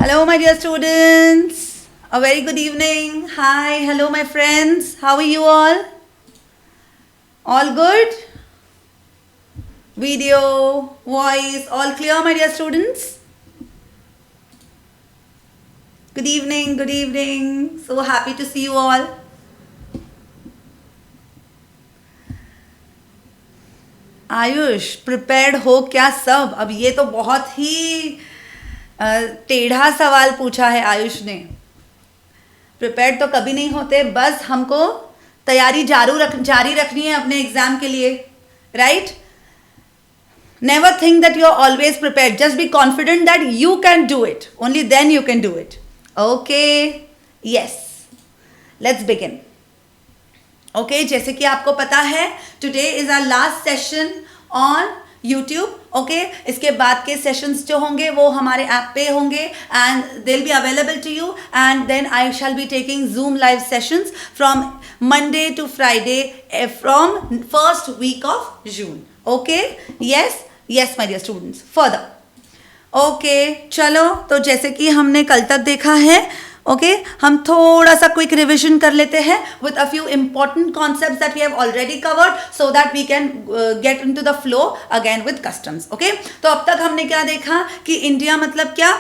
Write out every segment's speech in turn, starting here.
Hello, my dear students. A very good evening. Hi, hello, my friends. How are you all? All good? Video, voice, all clear, my dear students? Good evening, good evening. So happy to see you all. Ayush prepared हो क्या सब? अब ये तो बहुत ही टेढ़ा सवाल पूछा है आयुष ने. प्रिपेयर्ड तो कभी नहीं होते, बस हमको तैयारी जारी रखनी है अपने एग्जाम के लिए, right? Never think that you are always prepared. Just be confident that you can do it. Only then you can do it. Okay, yes, let's begin. Okay, जैसे कि आपको पता है today is our last session on YouTube. Okay, इसके बाद के sessions जो होंगे वो हमारे ऐप पे होंगे and they will be available to you. And then I shall be taking Zoom live sessions from Monday to Friday from first week of June. Okay, yes yes my dear students. Further okay, चलो, तो जैसे कि हमने कल तक देखा है, okay, हम थोड़ा सा क्विक रिविजन कर लेते हैं with a few important concepts that we have already covered so that we can get into the flow again with customs. Okay, तो अब तक हमने क्या देखा कि इंडिया मतलब क्या?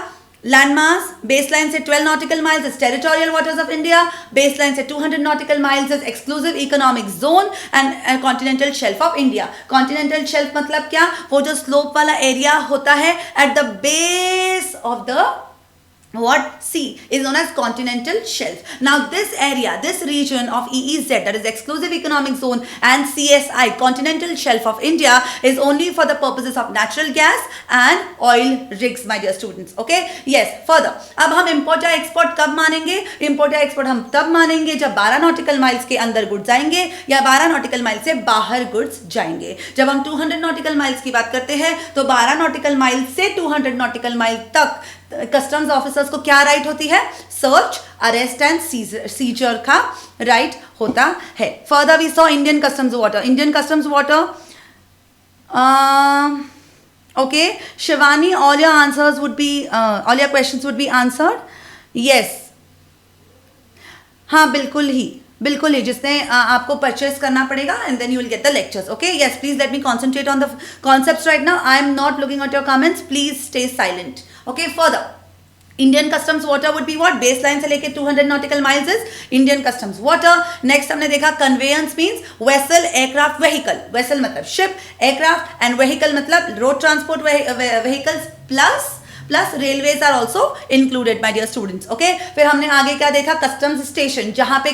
लैंड मास, बेस लाइन से 12 nautical miles is territorial waters of India, base line से 200 nautical miles is exclusive economic zone and continental shelf of India. Continental shelf मतलब क्या? वो जो स्लोप वाला एरिया होता है at the base of the what sea is known as continental shelf. Now this area, this region of EEZ, that is exclusive economic zone, and CSI, continental shelf of India, is only for the purposes of natural gas and oil rigs, my dear students. Okay, yes. Further, अब हम import या export कब मानेंगे? import या export हम तब मानेंगे जब 12 nautical miles के अंदर goods आएंगे या 12 nautical miles से बाहर goods जाएंगे. जब हम 200 nautical miles की बात करते हैं तो 12 nautical miles से 200 nautical mile तक कस्टम्स ऑफिसर्स को क्या राइट होती है? सर्च, अरेस्ट एंड सीजर का राइट होता है. Further we saw Indian customs water. Indian customs water, okay Shivani, all your answers would be all your questions would be answered. Yes, हाँ बिल्कुल ही, जिसने आपको परचेस करना पड़ेगा and then you will get the lectures. Okay, yes, please let me concentrate on the concepts right now. I am not looking at your comments, please stay silent. Okay, further Indian customs water would be what? Base line से लेके 200 nautical miles is Indian customs water. Next हमने देखा conveyance means vessel, aircraft, vehicle. Vessel मतलब ship, aircraft and vehicle मतलब road transport vehicles plus railways are also included my dear students. Okay, फिर हमने आगे क्या देखा? कस्टम्स स्टेशन, जहां पे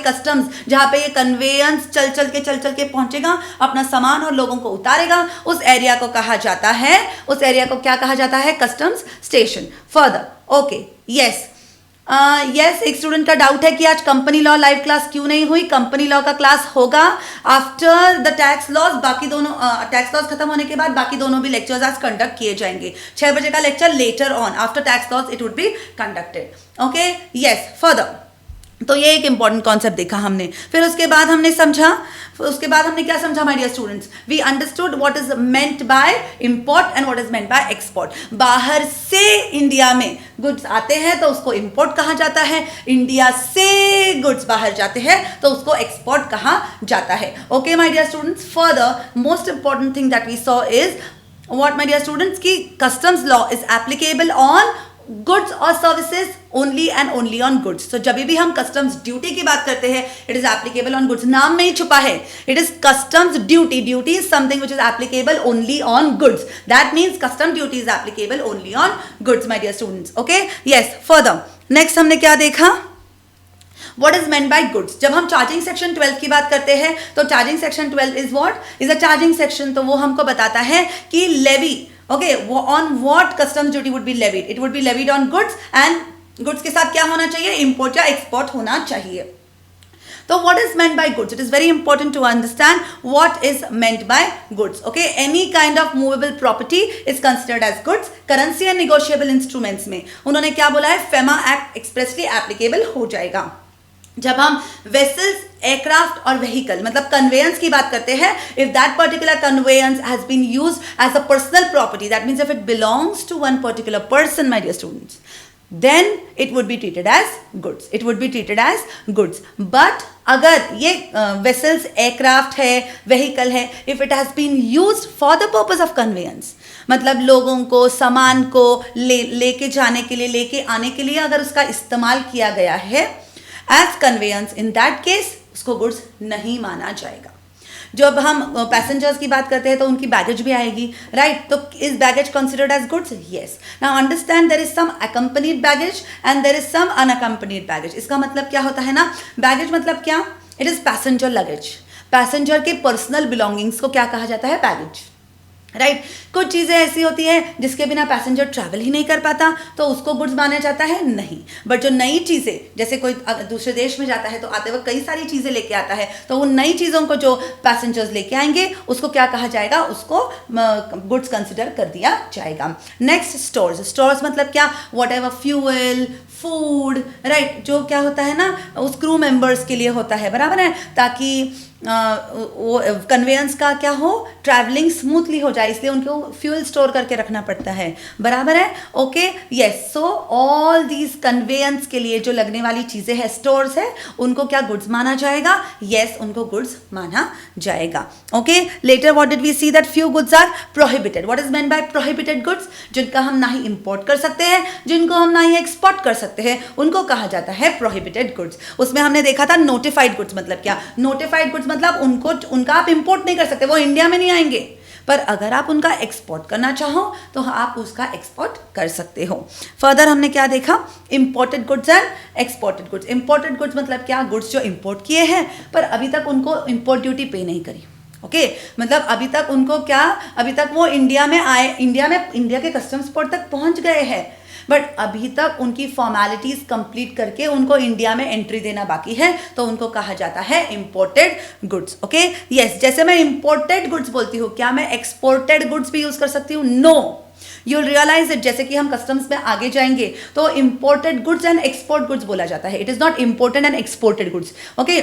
ये कन्वेयंस चल चल के पहुंचेगा, अपना सामान और लोगों को उतारेगा, उस एरिया को कहा जाता है, उस एरिया को क्या कहा जाता है? Customs station. Further okay, yes yes, एक स्टूडेंट का डाउट है कि आज कंपनी लॉ लाइव क्लास क्यों नहीं हुई. कंपनी लॉ का क्लास होगा आफ्टर द टैक्स लॉज. बाकी दोनों टैक्स लॉज खत्म होने के बाद बाकी दोनों भी लेक्चर्स आज कंडक्ट किए जाएंगे. 6 बजे का lecture later on after tax laws it would be conducted. Okay, yes. Further तो ये एक इंपॉर्टेंट कॉन्सेप्ट देखा हमने. फिर उसके बाद हमने क्या समझा my dear students? We understood what is meant by import and what is meant by export. बाहर से इंडिया में गुड्स आते हैं तो उसको इंपोर्ट कहा जाता है, इंडिया से गुड्स बाहर जाते हैं तो उसको एक्सपोर्ट कहा जाता है. Okay my dear students, further most important thing that we saw is what my dear students की customs law is applicable on goods और services only and only on goods. तो जब भी हम कस्टम्स ड्यूटी की बात करते हैं it is applicable on goods. नाम में ही छुपा है, it is customs duty. Duty is something which is applicable only on goods. That means custom duty is applicable only on goods my dear students. Okay, yes. Further next हमने क्या देखा? What is meant by goods? जब हम charging section 12 की बात करते हैं तो charging section 12 is what? Is a charging section. तो वो हमको बताता है कि levy, okay, on what customs duty would be levied? It would be levied on goods and goods के साथ क्या होना चाहिए? इंपोर्ट या एक्सपोर्ट होना चाहिए. तो what is meant by goods? It is very important to understand what is meant by goods. Okay, any kind of movable property is considered as goods. Currency and negotiable instruments में उन्होंने क्या बोला है? FEMA Act expressly applicable हो जाएगा. जब हम vessels, aircraft और व्हीकल मतलब कन्वेयंस की बात करते हैं, if that particular conveyance has been used as a personal property, that means if it belongs to one particular person, my dear students, then it would be treated as goods. It would be treated as goods. But अगर ये vessels aircraft है, vehicle है, if it has been used for the purpose of conveyance, मतलब लोगों को, सामान को लेके जाने के लिए, लेके आने के लिए अगर उसका इस्तेमाल किया गया है as conveyance, in that case उसको goods नहीं माना जाएगा. जब हम पैसेंजर्स की बात करते हैं तो उनकी बैगेज भी आएगी, राइट? तो is baggage considered as goods? Yes. Now understand, there is some accompanied baggage and there is some unaccompanied baggage. इसका मतलब क्या होता है ना, बैगेज मतलब क्या? It is passenger luggage. Passenger के पर्सनल बिलोंगिंग्स को क्या कहा जाता है? Baggage, right? कुछ चीज़ें ऐसी होती है जिसके बिना पैसेंजर ट्रैवल ही नहीं कर पाता, तो उसको गुड्स माना जाता है? नहीं. बट जो नई चीज़ें, जैसे कोई दूसरे देश में जाता है तो आते वक्त कई सारी चीज़ें लेके आता है, तो उन नई चीज़ों को जो पैसेंजर्स लेके आएंगे उसको क्या कहा जाएगा? उसको गुड्स कंसिडर कर दिया जाएगा. Next, stores. स्टोर्स मतलब क्या? What ever fuel, food, right? जो क्या होता है ना, उस क्रू मेंबर्स के लिए होता है, बराबर है, ताकि वो कन्वेयंस का क्या हो, ट्रैवलिंग स्मूथली हो जाए, इसलिए उनको फ्यूल स्टोर करके रखना पड़ता है, बराबर है? Okay, yes. So all these conveyance के लिए जो लगने वाली चीज़ें हैं, स्टोर्स है, उनको क्या गुड्स माना जाएगा? यस, उनको गुड्स माना जाएगा. Okay, later what did we see that few goods are prohibited. What is meant by prohibited goods? जिनका हम ना ही इंपोर्ट कर सकते हैं, जिनको हम ना ही एक्सपोर्ट कर सकते हैं, उनको कहा जाता है प्रोहिबिटेड गुड्स. उसमें हमने देखा था नोटिफाइड गुड्स मतलब क्या. नोटिफाइड गुड्स मतलब उनका आप इंपोर्ट नहीं कर सकते, वो इंडिया में नहीं आएंगे, पर अगर आप उनका एक्सपोर्ट करना चाहो तो आप उसका एक्सपोर्ट कर सकते हो. फर्दर हमने क्या देखा? Imported goods and exported goods. Imported goods मतलब क्या? गुड्स जो इंपोर्ट किए हैं पर अभी तक उनको इंपोर्ट ड्यूटी पे नहीं करी. ओके, मतलब अभी तक उनको क्या, अभी तक वो इंडिया में आए, इंडिया के कस्टम्स पोर्ट तक पहुंच गए हैं, बट अभी तक उनकी फॉर्मेलिटीज कंप्लीट करके उनको इंडिया में एंट्री देना बाकी है, तो उनको कहा जाता है इंपोर्टेड गुड्स. Okay, yes. जैसे मैं इंपोर्टेड गुड्स बोलती हूँ, क्या मैं एक्सपोर्टेड गुड्स भी यूज कर सकती हूँ? नो. You realise it. जैसे कि हम कस्टम्स में आगे जाएंगे तो imported goods and export goods बोला जाता है. It is not imported and exported goods. Okay,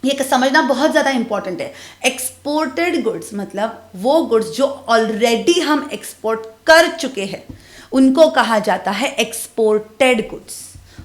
ये समझना बहुत ज़्यादा इंपॉर्टेंट है. एक्सपोर्टेड गुड्स मतलब वो गुड्स जो ऑलरेडी हम एक्सपोर्ट कर चुके हैं, उनको कहा जाता है एक्सपोर्टेड गुड्स.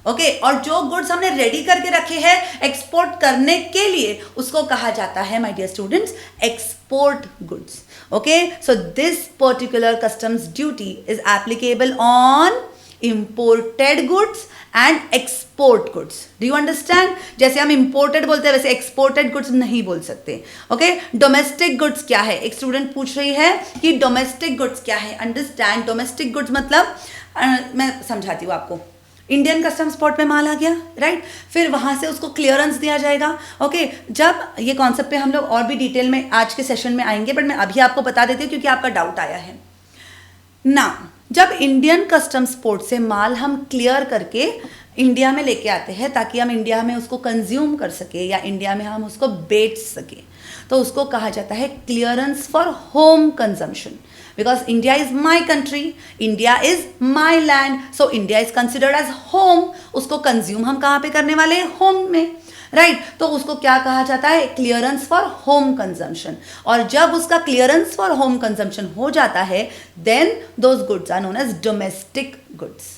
ओके, और जो गुड्स हमने रेडी करके रखे हैं एक्सपोर्ट करने के लिए, उसको कहा जाता है, my dear students, export goods. Okay, so this particular customs duty is applicable on imported goods and export goods. Do you understand? जैसे हम imported बोलते हैं वैसे exported goods नहीं बोल सकते. Okay? Domestic goods क्या है? एक स्टूडेंट पूछ रही है कि domestic goods क्या है. Understand? Domestic goods मतलब मैं समझाती हूँ आपको. इंडियन कस्टम्स पोर्ट में माल आ गया, राइट? फिर वहाँ से उसको क्लियरेंस दिया जाएगा. ओके, जब ये कॉन्सेप्ट पे हम लोग और भी डिटेल में आज के सेशन में आएंगे, बट मैं अभी आपको बता देती हूँ क्योंकि आपका डाउट आया है ना. जब इंडियन कस्टम्स पोर्ट से माल हम क्लियर करके इंडिया में लेके आते हैं ताकि हम इंडिया में उसको कंज्यूम कर सके या इंडिया में हम उसको बेच सके, तो उसको कहा जाता है clearance for home consumption. Because India is my country, India is my land, so India is considered age home. उसको कंज्यूम हम कहाँ पे करने वाले हैं? होम में, राइट? तो उसको क्या कहा जाता है? Clearance for home consumption. और जब उसका क्लियरेंस फॉर होम कंजम्पशन हो जाता है, then those goods are known as domestic goods.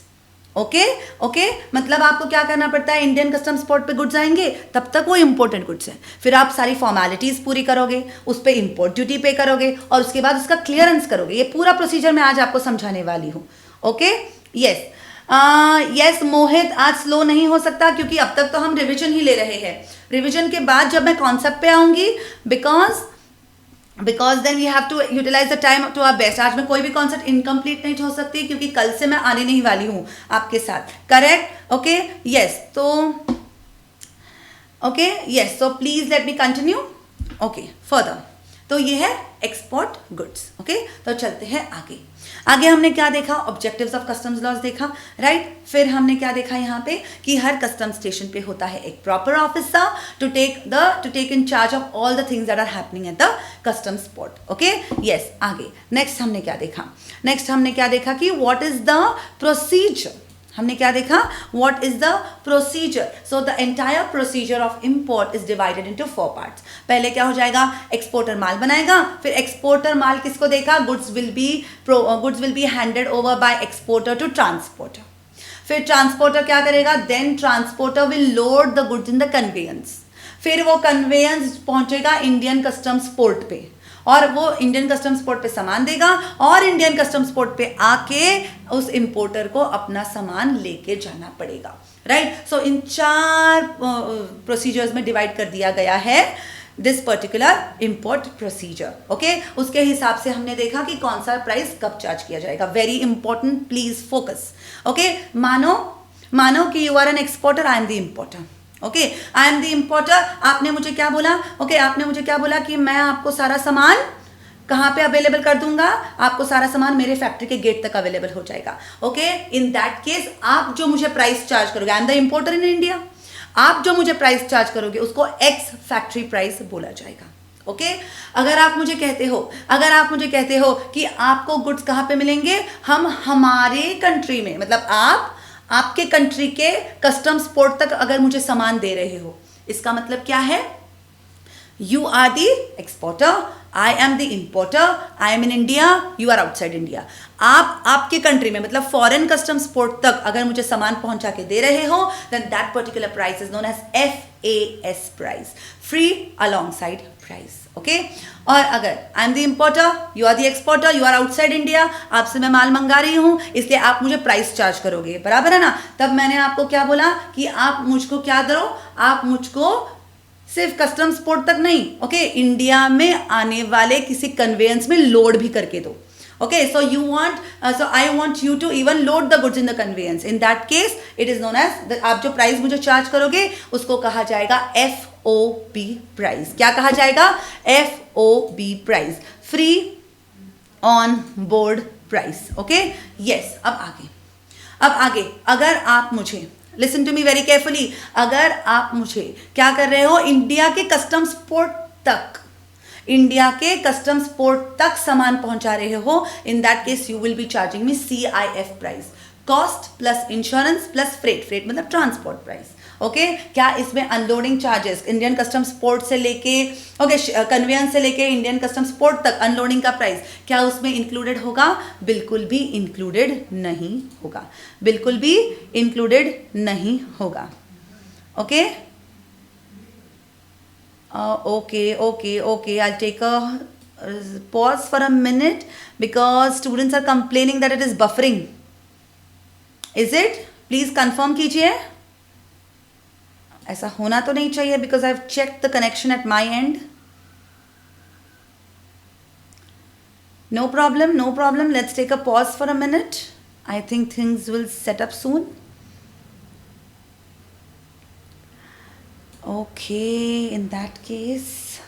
Okay, okay, मतलब आपको क्या करना पड़ता है? इंडियन कस्टम्स पोर्ट पे गुड्स आएंगे, तब तक वो इंपोर्टेड गुड्स है. फिर आप सारी फॉर्मेलिटीज पूरी करोगे, उस पर इंपोर्ट ड्यूटी पे करोगे और उसके बाद उसका क्लियरेंस करोगे. ये पूरा प्रोसीजर मैं आज आपको समझाने वाली हूँ. Okay, yes. यस मोहित, आज स्लो नहीं हो सकता क्योंकि अब तक तो हम रिवीजन ही ले रहे हैं. रिवीजन के बाद जब मैं कॉन्सेप्ट पे आऊंगी, because then we have to utilise the time to our best. आज में कोई भी कॉन्सेप्ट इनकम्प्लीट नहीं हो सकती क्योंकि कल से मैं आने नहीं वाली हूँ आपके साथ. करेक्ट? Okay, yes. तो okay, yes, so please let me continue. Okay, further तो ये है एक्सपोर्ट गुड्स. ओके, तो चलते हैं आगे. आगे हमने क्या देखा? ऑब्जेक्टिव्स ऑफ कस्टम्स लॉज देखा, राइट? फिर हमने क्या देखा यहाँ पे कि हर कस्टम स्टेशन पे होता है एक proper officer to take in charge of all the things that are happening at the customs port. Okay, yes. आगे नेक्स्ट हमने क्या देखा? नेक्स्ट हमने क्या देखा कि व्हाट इज द प्रोसीजर. हमने क्या देखा? What is the procedure. So the entire procedure of import is divided into 4 parts. पहले क्या हो जाएगा? एक्सपोर्टर माल बनाएगा, फिर एक्सपोर्टर माल किसको देगा? Goods will be handed over by exporter to transporter. फिर ट्रांसपोर्टर क्या करेगा, then transporter will load the goods in the conveyance, फिर वो कन्वेयंस पहुंचेगा इंडियन कस्टम्स पोर्ट पे, और वो इंडियन कस्टम्स पोर्ट पे सामान देगा, और इंडियन कस्टम्स पोर्ट पे आके उस इंपोर्टर को अपना सामान लेके जाना पड़ेगा, राइट। सो इन 4 प्रोसीजर्स में डिवाइड कर दिया गया है this particular import procedure, okay. उसके हिसाब से हमने देखा कि कौन सा प्राइस कब चार्ज किया जाएगा। Very important, please focus, okay. मानो कि you are an exporter, I am the importer, okay, I am the importer. आपने मुझे क्या बोला, ओके, आपने मुझे क्या बोला कि मैं आपको सारा सामान कहाँ पे अवेलेबल कर दूंगा, आपको सारा सामान मेरे फैक्ट्री के गेट तक अवेलेबल हो जाएगा, ओके। इन दैट केस आप जो मुझे प्राइस चार्ज करोगे, आई am the importer in India, आप जो मुझे प्राइस चार्ज करोगे उसको एक्स फैक्ट्री प्राइस बोला जाएगा, ओके। अगर आप मुझे कहते हो कि आपको गुड्स कहाँ पे मिलेंगे, हम हमारे कंट्री में, मतलब आपके कंट्री के कस्टम्स पोर्ट तक अगर मुझे सामान दे रहे हो, इसका मतलब क्या है, you are the exporter, I am the importer, I am in India, you are outside India. आप आपके कंट्री में, मतलब फॉरेन कस्टम्स पोर्ट तक अगर मुझे सामान पहुंचा के दे रहे हो, then that particular price is known as FAS price, free alongside price, okay. और अगर I am the importer, you are the exporter, you are outside India, आपसे मैं माल मंगा रही हूं, इसलिए आप मुझे प्राइस चार्ज करोगे, बराबर है ना। तब मैंने आपको क्या बोला कि आप मुझको क्या दो, आप मुझको सिर्फ कस्टम्स पोर्ट तक नहीं, ओके, इंडिया में आने वाले किसी कन्वेयंस में लोड भी करके दो, okay. So I want you to even load the goods in the conveyance, in that case it is known as, आप जो प्राइस मुझे चार्ज करोगे उसको कहा जाएगा FOB प्राइस। क्या कहा जाएगा, FOB price, free on board price, okay. Yes, अब आगे अगर आप मुझे, listen to me very carefully, अगर आप मुझे क्या कर रहे हो, इंडिया के कस्टम्स पोर्ट तक सामान पहुंचा रहे हो, इन that case you will be charging me CIF price, cost plus insurance plus freight मतलब ट्रांसपोर्ट प्राइस, ओके। क्या इसमें unloading charges Indian customs port से लेके, ओके, कन्वेयंस से लेके इंडियन कस्टम्स पोर्ट तक अनलोडिंग का प्राइस, क्या उसमें इंक्लूडेड होगा, बिल्कुल भी इंक्लूडेड नहीं होगा, बिल्कुल भी इंक्लूडेड नहीं होगा, okay. Okay, I'll take a pause for a minute because students are complaining that it is buffering. Is it? Please confirm कीजिए। ऐसा होना तो नहीं चाहिए because I've checked the connection at my end. No problem. Let's take a pause for a minute. I think things will set up soon. Okay, in that case,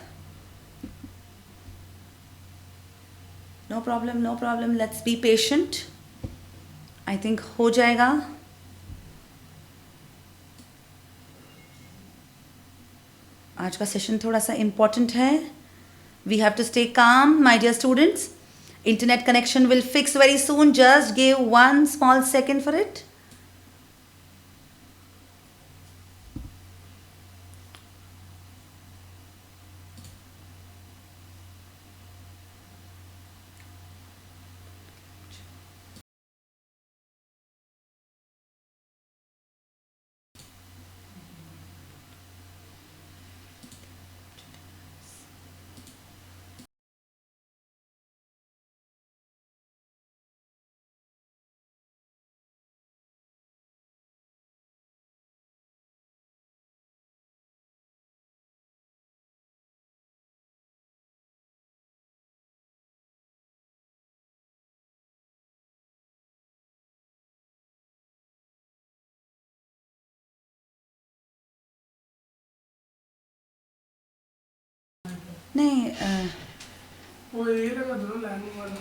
no problem. Let's be patient. I think हो जाएगा. आज का session थोड़ा सा important है. We have to stay calm, my dear students. Internet connection will fix very soon. Just give one small second for it. नहीं वो ये लगा दो लाइनिंग वाला.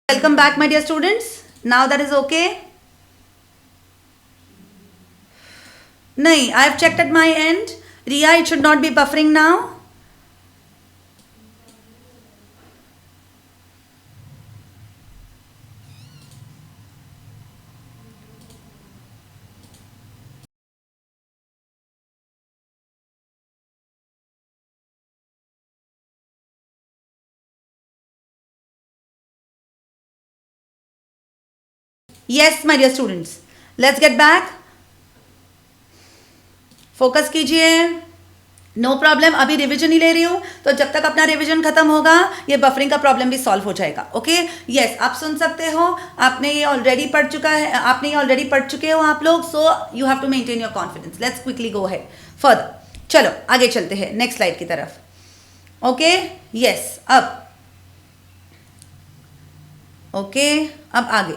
Welcome back, my dear students. Now that is okay. No, I have checked at my end. Riya, it should not be buffering now. Yes my dear students, let's get back, focus कीजिए, no problem. अभी revision ही ले रही हूँ, तो जब तक अपना रिवीजन खत्म होगा ये बफरिंग का प्रॉब्लम भी सॉल्व हो जाएगा। ओके यस, आप सुन सकते हो, आपने ये ऑलरेडी पढ़ चुका है, आपने ये ऑलरेडी पढ़ चुके हो आप लोग, so you have to maintain your confidence. Let's quickly go ahead further. चलो आगे चलते हैं नेक्स्ट स्लाइड की तरफ। ओके यस, अब आगे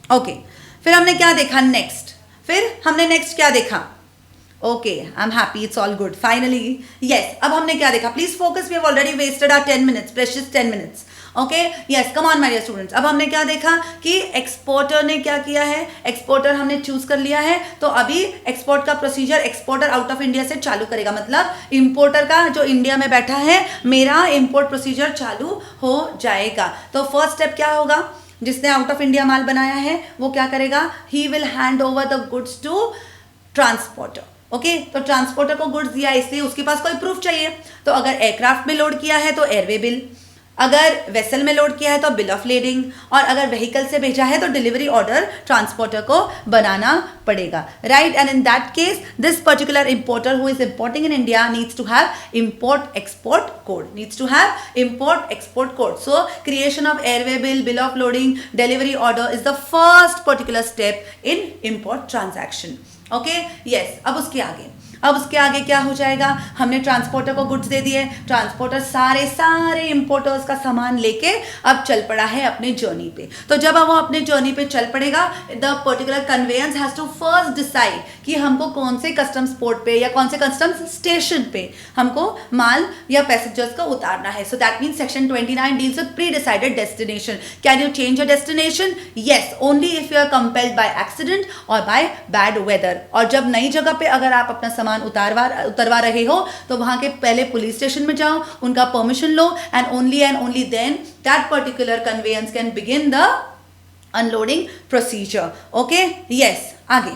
ओके फिर हमने क्या देखा नेक्स्ट, क्या देखा? Okay I am happy, it's all good finally. Yes, अब हमने क्या देखा? Please focus, we have already wasted our 10 minutes, precious 10 minutes. Okay yes, come on my dear students. अब हमने क्या देखा कि एक्सपोर्टर ने क्या किया है, एक्सपोर्टर हमने चूज कर लिया है, तो अभी एक्सपोर्ट का procedure exporter out of India से चालू करेगा, मतलब इंपोर्टर का जो इंडिया में बैठा है, मेरा इंपोर्ट प्रोसीजर चालू हो जाएगा। तो फर्स्ट स्टेप क्या होगा? जिसने आउट ऑफ इंडिया माल बनाया है वो क्या करेगा? He will hand over the goods to transporter. Okay, तो ट्रांसपोर्टर को गुड्स दिया, इसलिए उसके पास कोई प्रूफ चाहिए। तो अगर एयरक्राफ्ट में लोड किया है तो एयरवे बिल, अगर वेसल में लोड किया है तो बिल ऑफ लेडिंग, और अगर व्हीकल से भेजा है तो डिलीवरी ऑर्डर ट्रांसपोर्टर को बनाना पड़ेगा, right? And in that case this particular importer who is importing in India needs to have import export code, so creation of airway bill of loading, delivery order is the first particular step in import transaction. Okay yes, अब उसके आगे क्या हो जाएगा? हमने transporter को goods दे दिए, transporter सारे इंपोर्टर्स का सामान लेके अब चल पड़ा है अपने जर्नी पे। तो जब वो अपने जर्नी पे चल पड़ेगा, the particular conveyance has to first decide कि हमको कौन से कस्टम्स पोर्ट पे या कौन से कस्टम्स स्टेशन पे हमको माल या पैसेंजर्स को उतारना है। So that means section 29 deals with pre decided destination. Can you change your destination? Yes, only if you are compelled by accident और बाय बैड वेदर। और जब नई जगह पे अगर आप अपना सामान उतरवा रहे हो तो वहां के पहले पुलिस स्टेशन में जाओ, उनका परमिशन लो, and only then that particular conveyance can begin the unloading procedure. Okay yes, आगे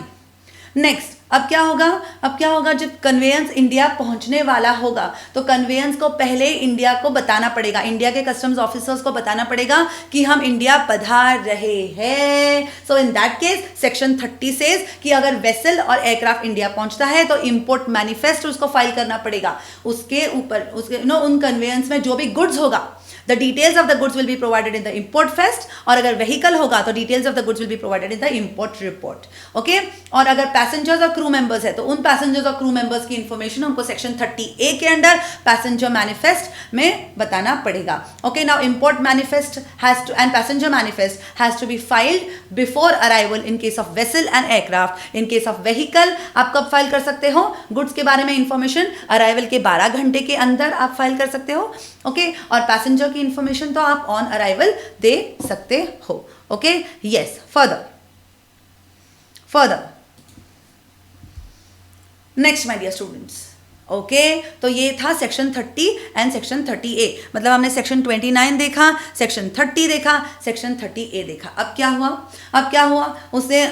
नेक्स्ट अब क्या होगा? जब कन्वेयंस इंडिया पहुंचने वाला होगा तो कन्वेयंस को पहले इंडिया को बताना पड़ेगा, इंडिया के कस्टम्स ऑफिसर्स को बताना पड़ेगा कि हम इंडिया पधार रहे हैं। So in that case section 30 says कि अगर वेसल और एयरक्राफ्ट इंडिया पहुंचता है तो इंपोर्ट मैनिफेस्ट उसको फाइल करना पड़ेगा। उसके ऊपर उन कन्वेयंस में जो भी गुड्स होगा, the details of the goods will be provided in the import fest, और अगर vehicle होगा तो details of the goods will be provided in the import report. Okay? और अगर passengers और crew members है तो उन passengers और crew members की information हमको section 30A के अंदर passenger manifest में बताना पड़ेगा। Okay, now import manifest and passenger manifest has to be filed before arrival in case of vessel and aircraft. In case of vehicle आप कब फाइल कर सकते हो? गुड्स के बारे में इंफॉर्मेशन अराइवल के 12 घंटे के अंदर आप फाइल कर सकते हो। ओके, और पैसेंजर की इंफॉर्मेशन तो आप ऑन अराइवल दे सकते हो। Okay yes, further next my dear students. Okay, तो ये था सेक्शन 30 एंड सेक्शन 30A, मतलब हमने सेक्शन 29 देखा, सेक्शन 30 देखा, सेक्शन 30A देखा। अब क्या हुआ? उसने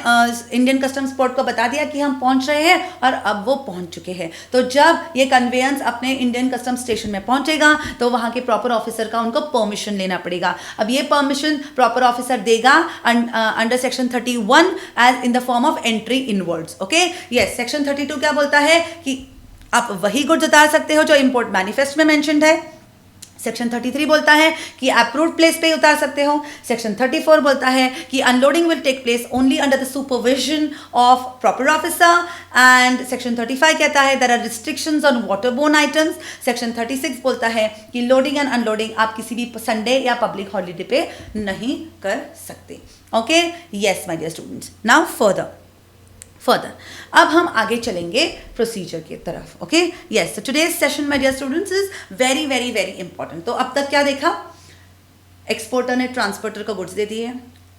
इंडियन कस्टम्स पोर्ट को बता दिया कि हम पहुंच रहे हैं, और अब वो पहुंच चुके हैं। तो जब ये कन्वेयंस अपने इंडियन कस्टम्स स्टेशन में पहुंचेगा तो वहां के प्रॉपर ऑफिसर का उनको परमिशन लेना पड़ेगा। अब ये परमिशन प्रॉपर ऑफिसर देगा under section 31 as in the form of entry inwards. Okay yes, section 32 क्या बोलता है कि आप वही गुड्स उतार सकते हो जो इंपोर्ट मैनिफेस्ट में मेंशन्ड है। सेक्शन 33 बोलता है कि अप्रूव्ड प्लेस पे उतार सकते हो। सेक्शन 34 बोलता है कि unloading will take place only under the supervision of proper officer, and section 35 कहता है there are restrictions on waterborne items. Section 36 बोलता है कि लोडिंग एंड अनलोडिंग आप किसी भी संडे या पब्लिक हॉलीडे पे नहीं कर सकते। Okay yes my dear students, now further अब हम आगे चलेंगे प्रोसीजर की तरफ। Okay yes, so today's session my dear students is very very very important. तो अब तक क्या देखा? एक्सपोर्टर ने ट्रांसपोर्टर को गुड्स दे दिए,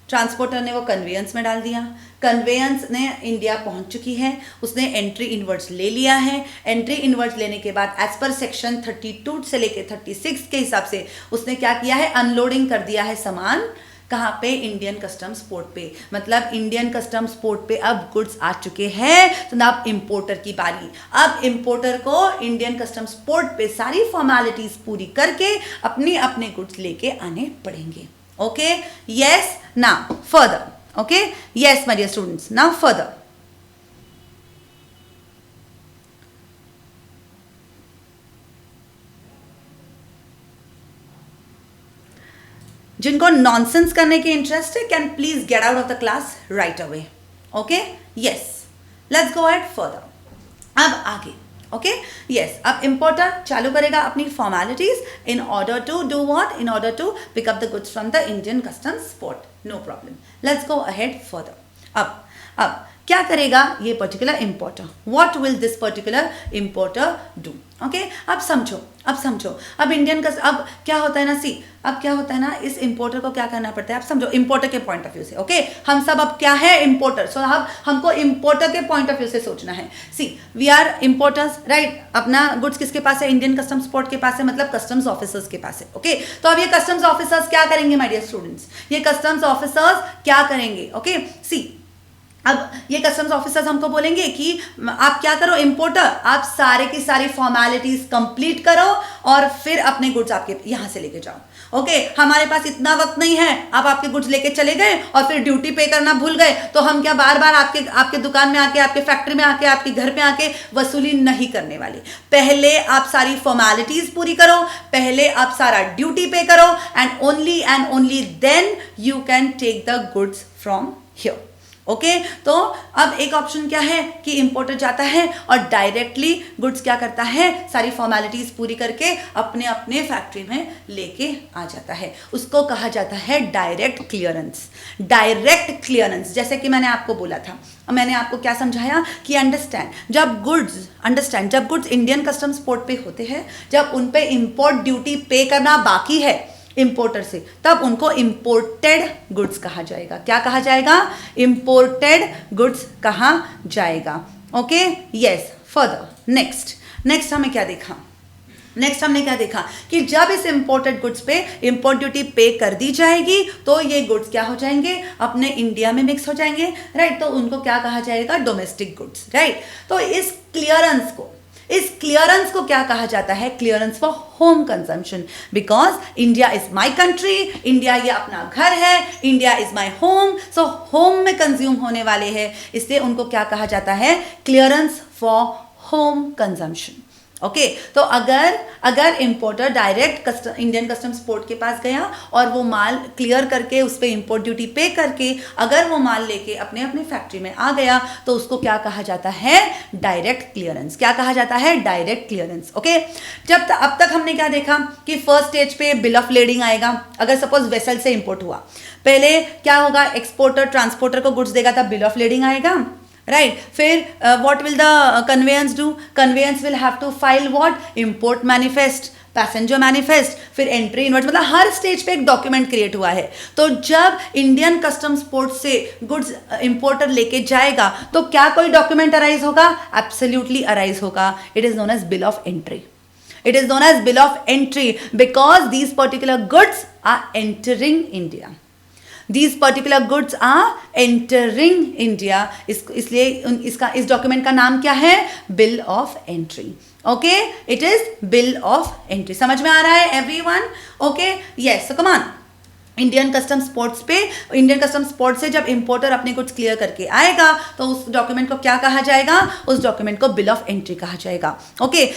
ट्रांसपोर्टर ने वो कन्वेयंस में डाल दिया, कन्वेयंस ने इंडिया पहुंच चुकी है, उसने एंट्री इनवर्ड्स ले लिया है। एंट्री इनवर्ड्स लेने के बाद एज पर सेक्शन 32 से लेके 36 के हिसाब से उसने क्या किया है? अनलोडिंग कर दिया है सामान कहाँ पे? इंडियन कस्टम्स पोर्ट पे। मतलब इंडियन कस्टम्स पोर्ट पे अब गुड्स आ चुके हैं, तो अब इंपोर्टर की बारी। अब इंपोर्टर को इंडियन कस्टम्स पोर्ट पे सारी फॉर्मेलिटीज पूरी करके अपने अपने गुड्स लेके आने पड़ेंगे। Okay, yes, now further. Okay, yes my dear students, now further. जिनको नॉनसेंस करने की इंटरेस्ट है can please get out of the class right away. Okay, yes, let's go at further. अब आगे, ओके, यस, अब इंपोर्टर चालू करेगा अपनी formalities in order to do what? In order to pick up the goods from the Indian customs port. No problem, let's go ahead further. अब क्या करेगा ये particular importer? What will this particular importer do? Okay, अब समझो, अब Indian का अब क्या होता है ना, सी, अब क्या होता है ना, इस इंपोर्टर को क्या करना पड़ता है? आप समझो इंपोर्टर के पॉइंट ऑफ व्यू से। ओके, हम सब अब क्या है? इंपोर्टर। सो अब हमको इंपोर्टर के पॉइंट ऑफ व्यू से सोचना है। सी, वी आर इंपोर्टर्स, राइट? अपना गुड्स किसके पास है? इंडियन कस्टम्स पोर्ट के पास है, मतलब कस्टम्स ऑफिसर्स के पास है। ओके, तो अब ये कस्टम्स ऑफिसर्स क्या करेंगे माय डियर स्टूडेंट्स? ये कस्टम्स ऑफिसर्स क्या करेंगे? ओके, सी, अब ये कस्टम्स ऑफिसर्स हमको बोलेंगे कि आप क्या करो इंपोर्टर, आप सारे की सारी फॉर्मेलिटीज कंप्लीट करो और फिर अपने गुड्स आपके यहां से लेके जाओ। ओके, हमारे पास इतना वक्त नहीं है, आप आपके गुड्स लेके चले गए और फिर ड्यूटी पे करना भूल गए, तो हम क्या बार बार आपके दुकान में आके, आपके फैक्ट्री में आके, आपके घर पे आके वसूली नहीं करने वाले। पहले आप सारी फॉर्मेलिटीज पूरी करो, पहले आप सारा ड्यूटी पे करो, and only then you can take the goods from here. Okay, तो अब एक ऑप्शन क्या है कि इंपोर्टर जाता है और डायरेक्टली गुड्स क्या करता है? सारी फॉर्मेलिटीज पूरी करके अपने अपने फैक्ट्री में लेके आ जाता है। उसको कहा जाता है डायरेक्ट क्लियरेंस। डायरेक्ट क्लियरेंस, जैसे कि मैंने आपको बोला था, मैंने आपको क्या समझाया कि जब गुड्स इंडियन कस्टम्स पोर्ट पे होते हैं, जब उन पे इंपोर्ट ड्यूटी पे करना बाकी है इंपोर्टर से, तब उनको इंपोर्टेड गुड्स कहा जाएगा। क्या कहा जाएगा? इंपोर्टेड गुड्स कहा जाएगा। ओके, यस, फर्दर नेक्स्ट हमने क्या देखा? नेक्स्ट हमने क्या देखा कि जब इस इंपोर्टेड गुड्स पे इंपोर्ट ड्यूटी पे कर दी जाएगी तो ये गुड्स क्या हो जाएंगे? अपने इंडिया में मिक्स हो जाएंगे, राइट? तो उनको क्या कहा जाएगा? Domestic goods, right? तो इस क्लियरेंस को क्या कहा जाता है? Clearance for home consumption, because India is my country, India ये अपना घर है, India is my home, so home में कंज्यूम होने वाले हैं, इसलिए उनको क्या कहा जाता है? Clearance for home consumption. Okay, तो अगर importer direct Indian customs port के पास गया और वो माल क्लियर करके उस पर इंपोर्ट ड्यूटी पे करके अगर वो माल लेके अपने अपने फैक्ट्री में आ गया तो उसको क्या कहा जाता है? Direct clearance. क्या कहा जाता है? Direct clearance. ओके, अब तक हमने क्या देखा कि फर्स्ट स्टेज पे बिल ऑफ लेडिंग आएगा। अगर सपोज वेसल से इंपोर्ट हुआ, पहले क्या होगा? एक्सपोर्टर ट्रांसपोर्टर को गुड्स देगा, तब बिल ऑफ लेडिंग आएगा, राइट? फिर what will the conveyance do? Conveyance will have to file what? Import manifest, passenger manifest, फिर एंट्री इनवर्ट, मतलब हर स्टेज पे एक डॉक्यूमेंट क्रिएट हुआ है। तो जब इंडियन कस्टम्स पोर्ट से गुड्स इंपोर्टर लेके जाएगा तो क्या कोई डॉक्यूमेंट अराइज होगा? एब्सोल्युटली अराइज होगा। It is known as bill of entry. It is known as bill of entry because these particular goods are entering India. These particular goods are entering India. इसलिए इस document का नाम क्या है? Bill of entry. Okay, it is bill of entry. समझ में आ रहा है everyone? Okay, yes, so come on. Indian customs port से जब इंपोर्टर अपने गुड्स क्लियर करके आएगा तो उस डॉक्यूमेंट को क्या कहा जाएगा? उस डॉक्यूमेंट को बिल ऑफ एंट्री कहा जाएगा। ओके,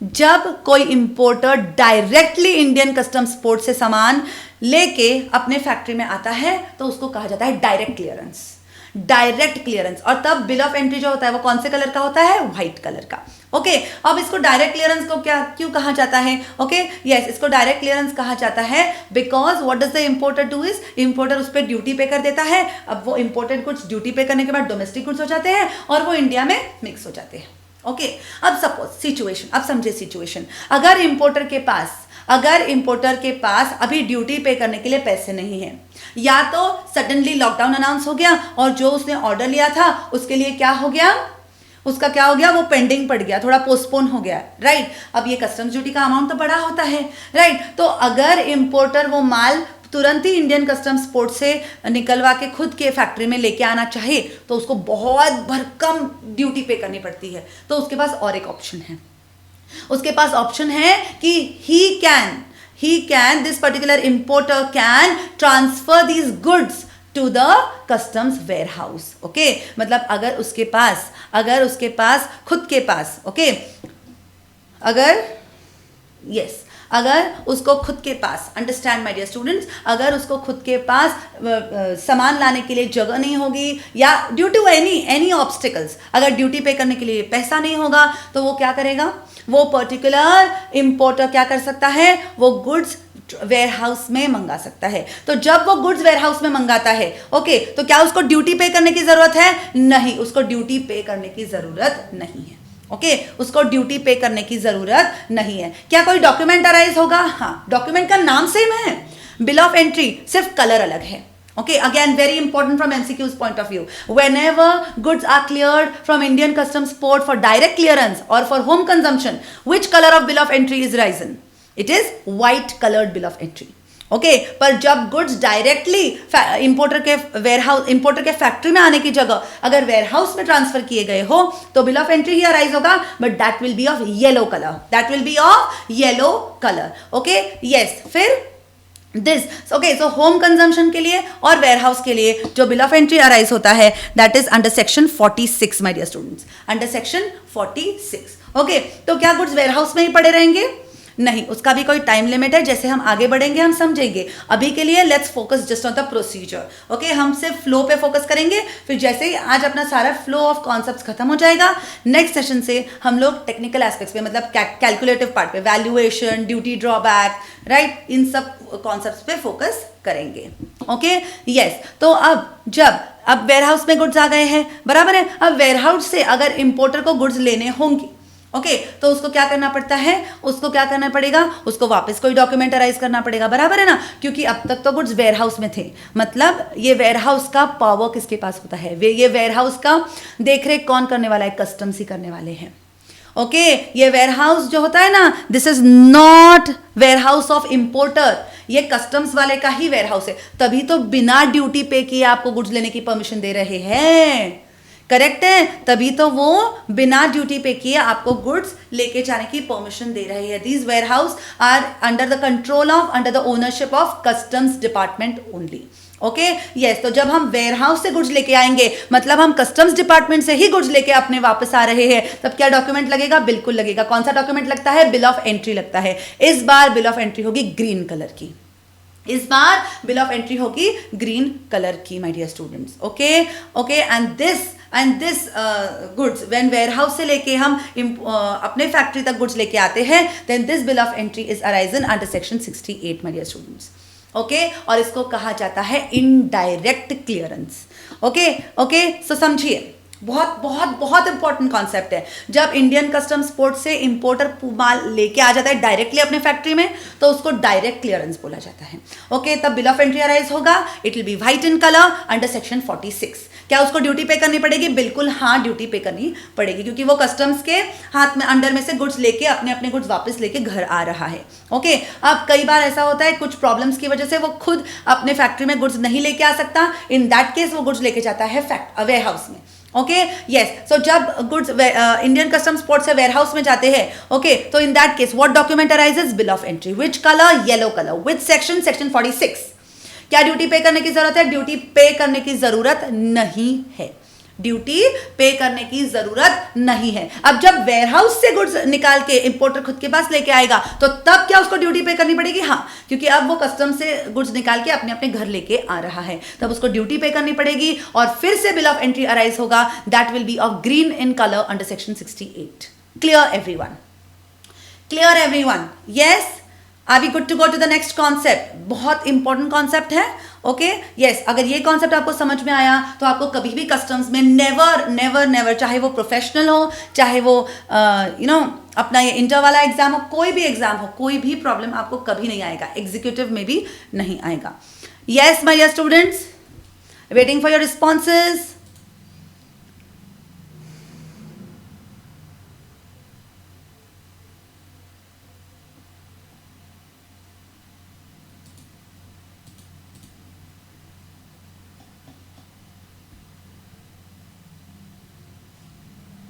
जब कोई importer directly Indian customs port से सामान लेके अपने फैक्ट्री में आता है तो उसको कहा जाता है डायरेक्ट क्लियरेंस। और तब बिल ऑफ एंट्री जो होता है वो कौन से कलर का होता है? व्हाइट कलर का। ओके, अब इसको डायरेक्ट क्लियरेंस को क्यों कहा जाता है? ओके, यस, इसको डायरेक्ट क्लियरेंस कहा जाता है because what does the importer do is, importer उस पर ड्यूटी पे कर देता है। अब वो इंपोर्टेड गुड्स ड्यूटी पे करने के बाद डोमेस्टिक गुड्स हो जाते हैं और वो इंडिया में मिक्स हो जाते हैं। ओके, अब सपोज सिचुएशन, अब समझे सिचुएशन। अगर इंपोर्टर के पास अभी ड्यूटी पे करने के लिए पैसे नहीं है, या तो सडनली लॉकडाउन अनाउंस हो गया और जो उसने ऑर्डर लिया था उसके लिए क्या हो गया? उसका क्या हो गया? वो पेंडिंग पड़ गया, थोड़ा पोस्टपोन हो गया, राइट? अब ये कस्टम्स ड्यूटी का अमाउंट तो बड़ा होता है, राइट? तो अगर इंपोर्टर वो माल तुरंत ही इंडियन कस्टम्स पोर्ट से निकलवा के खुद के फैक्ट्री में लेके आना चाहे तो उसको बहुत भरकम ड्यूटी पे करनी पड़ती है। तो उसके पास और एक ऑप्शन है, उसके पास ऑप्शन है कि he can this particular importer can transfer these goods to the customs warehouse। Okay, मतलब अगर उसके पास खुद के पास ओके अगर उसको खुद के पास, अंडरस्टैंड माय डियर स्टूडेंट्स, अगर उसको खुद के पास सामान लाने के लिए जगह नहीं होगी या ड्यू टू एनी ऑब्स्टिकल्स, अगर ड्यूटी पे करने के लिए पैसा नहीं होगा तो वो क्या करेगा, वो पर्टिकुलर इंपोर्टर क्या कर सकता है, वो गुड्स वेयर हाउस में मंगा सकता है। तो जब वो गुड्स वेयर हाउस में मंगाता है ओके, तो क्या उसको ड्यूटी पे करने की जरूरत है? नहीं, उसको ड्यूटी पे करने की जरूरत नहीं है। ओके, उसको ड्यूटी पे करने की जरूरत नहीं है। क्या कोई डॉक्यूमेंट अराइज होगा? हाँ, डॉक्यूमेंट का नाम सेम है, बिल ऑफ एंट्री, सिर्फ कलर अलग है। Okay, again very important from MCQ's point of view. Whenever goods are cleared from Indian Customs Port for direct clearance or for home consumption, which color of bill of entry is risen? It is white colored bill of entry. Okay, पर जब goods directly importer के factory में आने की जगह अगर warehouse में transfer किए गए हो तो बिल ऑफ एंट्री ही अराइज होगा, but that will be of yellow colour. Okay, yes, फिर this okay, so home consumption के लिए और वेयरहाउस के लिए जो बिल ऑफ एंट्री अराइज होता है that is under section 46 my dear students, under section 46। Okay, तो क्या गुड्स वेयरहाउस में ही पड़े रहेंगे? नहीं, उसका भी कोई टाइम लिमिट है, जैसे हम आगे बढ़ेंगे हम समझेंगे। अभी के लिए let's focus just on the procedure. Okay, हम सिर्फ फ्लो पे फोकस करेंगे, फिर जैसे ही आज अपना सारा फ्लो ऑफ कॉन्सेप्ट्स खत्म हो जाएगा, नेक्स्ट सेशन से हम लोग टेक्निकल एस्पेक्ट्स पे, मतलब कैलकुलेटिव पार्ट पे, वैल्यूएशन, ड्यूटी ड्रॉबैक, राइट, इन सब कॉन्सेप्ट्स पे फोकस करेंगे। ओके, यस, तो अब वेयरहाउस में गुड्स आ गए हैं, बराबर है। अब वेयरहाउस से अगर इंपोर्टर को गुड्स लेने होंगे ओके, तो उसको क्या करना पड़ता है, उसको क्या करना पड़ेगा, उसको वापस कोई डॉक्यूमेंट अराइज करना पड़ेगा, बराबर है ना, क्योंकि अब तक तो गुड्स वेयरहाउस में थे। मतलब ये वेयरहाउस का पावर किसके पास होता है, ये वेयरहाउस का देखरेख कौन करने वाला है? कस्टम्स ही करने वाले हैं। ओके, ये वेयरहाउस जो होता है ना, this is not warehouse of importer, ये कस्टम्स वाले का ही वेयरहाउस है, तभी तो बिना ड्यूटी पे किए आपको गुड्स लेने की परमिशन दे रहे हैं। करेक्ट है, तभी तो वो बिना ड्यूटी पे किए आपको गुड्स लेके जाने की परमिशन दे रहे हैं। These warehouse are under the control of, under the ownership of customs department only. Okay, yes, तो जब हम वेयर हाउस से गुड्स लेके आएंगे मतलब हम कस्टम्स डिपार्टमेंट से ही गुड्स लेके अपने वापस आ रहे हैं, तब क्या डॉक्यूमेंट लगेगा? बिल्कुल लगेगा। कौन सा डॉक्यूमेंट लगता है? बिल ऑफ एंट्री लगता है। इस बार बिल ऑफ एंट्री होगी ग्रीन कलर की, इस बार बिल ऑफ एंट्री होगी ग्रीन कलर की my dear students. Okay, and this goods when warehouse से लेके हम अपने फैक्ट्री तक गुड्स लेके आते हैं, then this bill of entry is arisen under section 68 my dear students. Okay, और इसको कहा जाता है इनडायरेक्ट क्लियरेंस। ओके, सो समझिए, बहुत बहुत बहुत इंपॉर्टेंट कॉन्सेप्ट है। जब इंडियन कस्टम्स पोर्ट से इंपोर्टर माल लेके आ जाता है डायरेक्टली अपने फैक्ट्री में, तो उसको डायरेक्ट क्लियरेंस बोला जाता है। ओके, तब बिल ऑफ एंट्री अराइज होगा, it will be white in colour under section 46। क्या उसको ड्यूटी पे करनी पड़ेगी? बिल्कुल हाँ, ड्यूटी पे करनी पड़ेगी, क्योंकि वो कस्टम्स के हाथ में अंडर में से गुड्स लेके अपने गुड्स वापस लेके घर आ रहा है। ओके, अब कई बार ऐसा होता है कुछ प्रॉब्लम्स की वजह से वो खुद अपने फैक्ट्री में गुड्स नहीं लेके आ सकता, इन दैट केस वो गुड्स लेके जाता है वेयर हाउस में। ओके, यस, सो जब गुड्स इंडियन कस्टम्स पोर्ट से वेयरहाउस में जाते हैं, ओके, तो इन that case what document arises? Bill of entry. Which colour? Yellow colour. Which section? Section 46। क्या ड्यूटी पे करने की जरूरत है? ड्यूटी पे करने की जरूरत नहीं है, ड्यूटी पे करने की जरूरत नहीं है। अब जब वेयरहाउस से गुड्स निकाल के इंपोर्टर खुद के पास लेके आएगा, तो तब क्या उसको ड्यूटी पे करनी पड़ेगी? हाँ, क्योंकि अब वो कस्टम से गुड्स निकाल के अपने अपने घर लेके आ रहा है, तब उसको ड्यूटी पे करनी पड़ेगी और फिर से बिल ऑफ एंट्री अराइज होगा, that will be of green in colour under section 68। Clear everyone? Clear everyone? Yes, are we good to go to the next concept? बहुत इंपॉर्टेंट कॉन्सेप्ट है। Okay, yes, अगर ये concept आपको समझ में आया तो आपको कभी भी कस्टम्स में नेवर, चाहे वो प्रोफेशनल हो, चाहे वो अपना ये इंटर वाला एग्जाम हो, कोई भी एग्जाम हो, कोई भी प्रॉब्लम आपको कभी नहीं आएगा, एग्जीक्यूटिव में भी नहीं आएगा। Yes my dear students, waiting for your responses.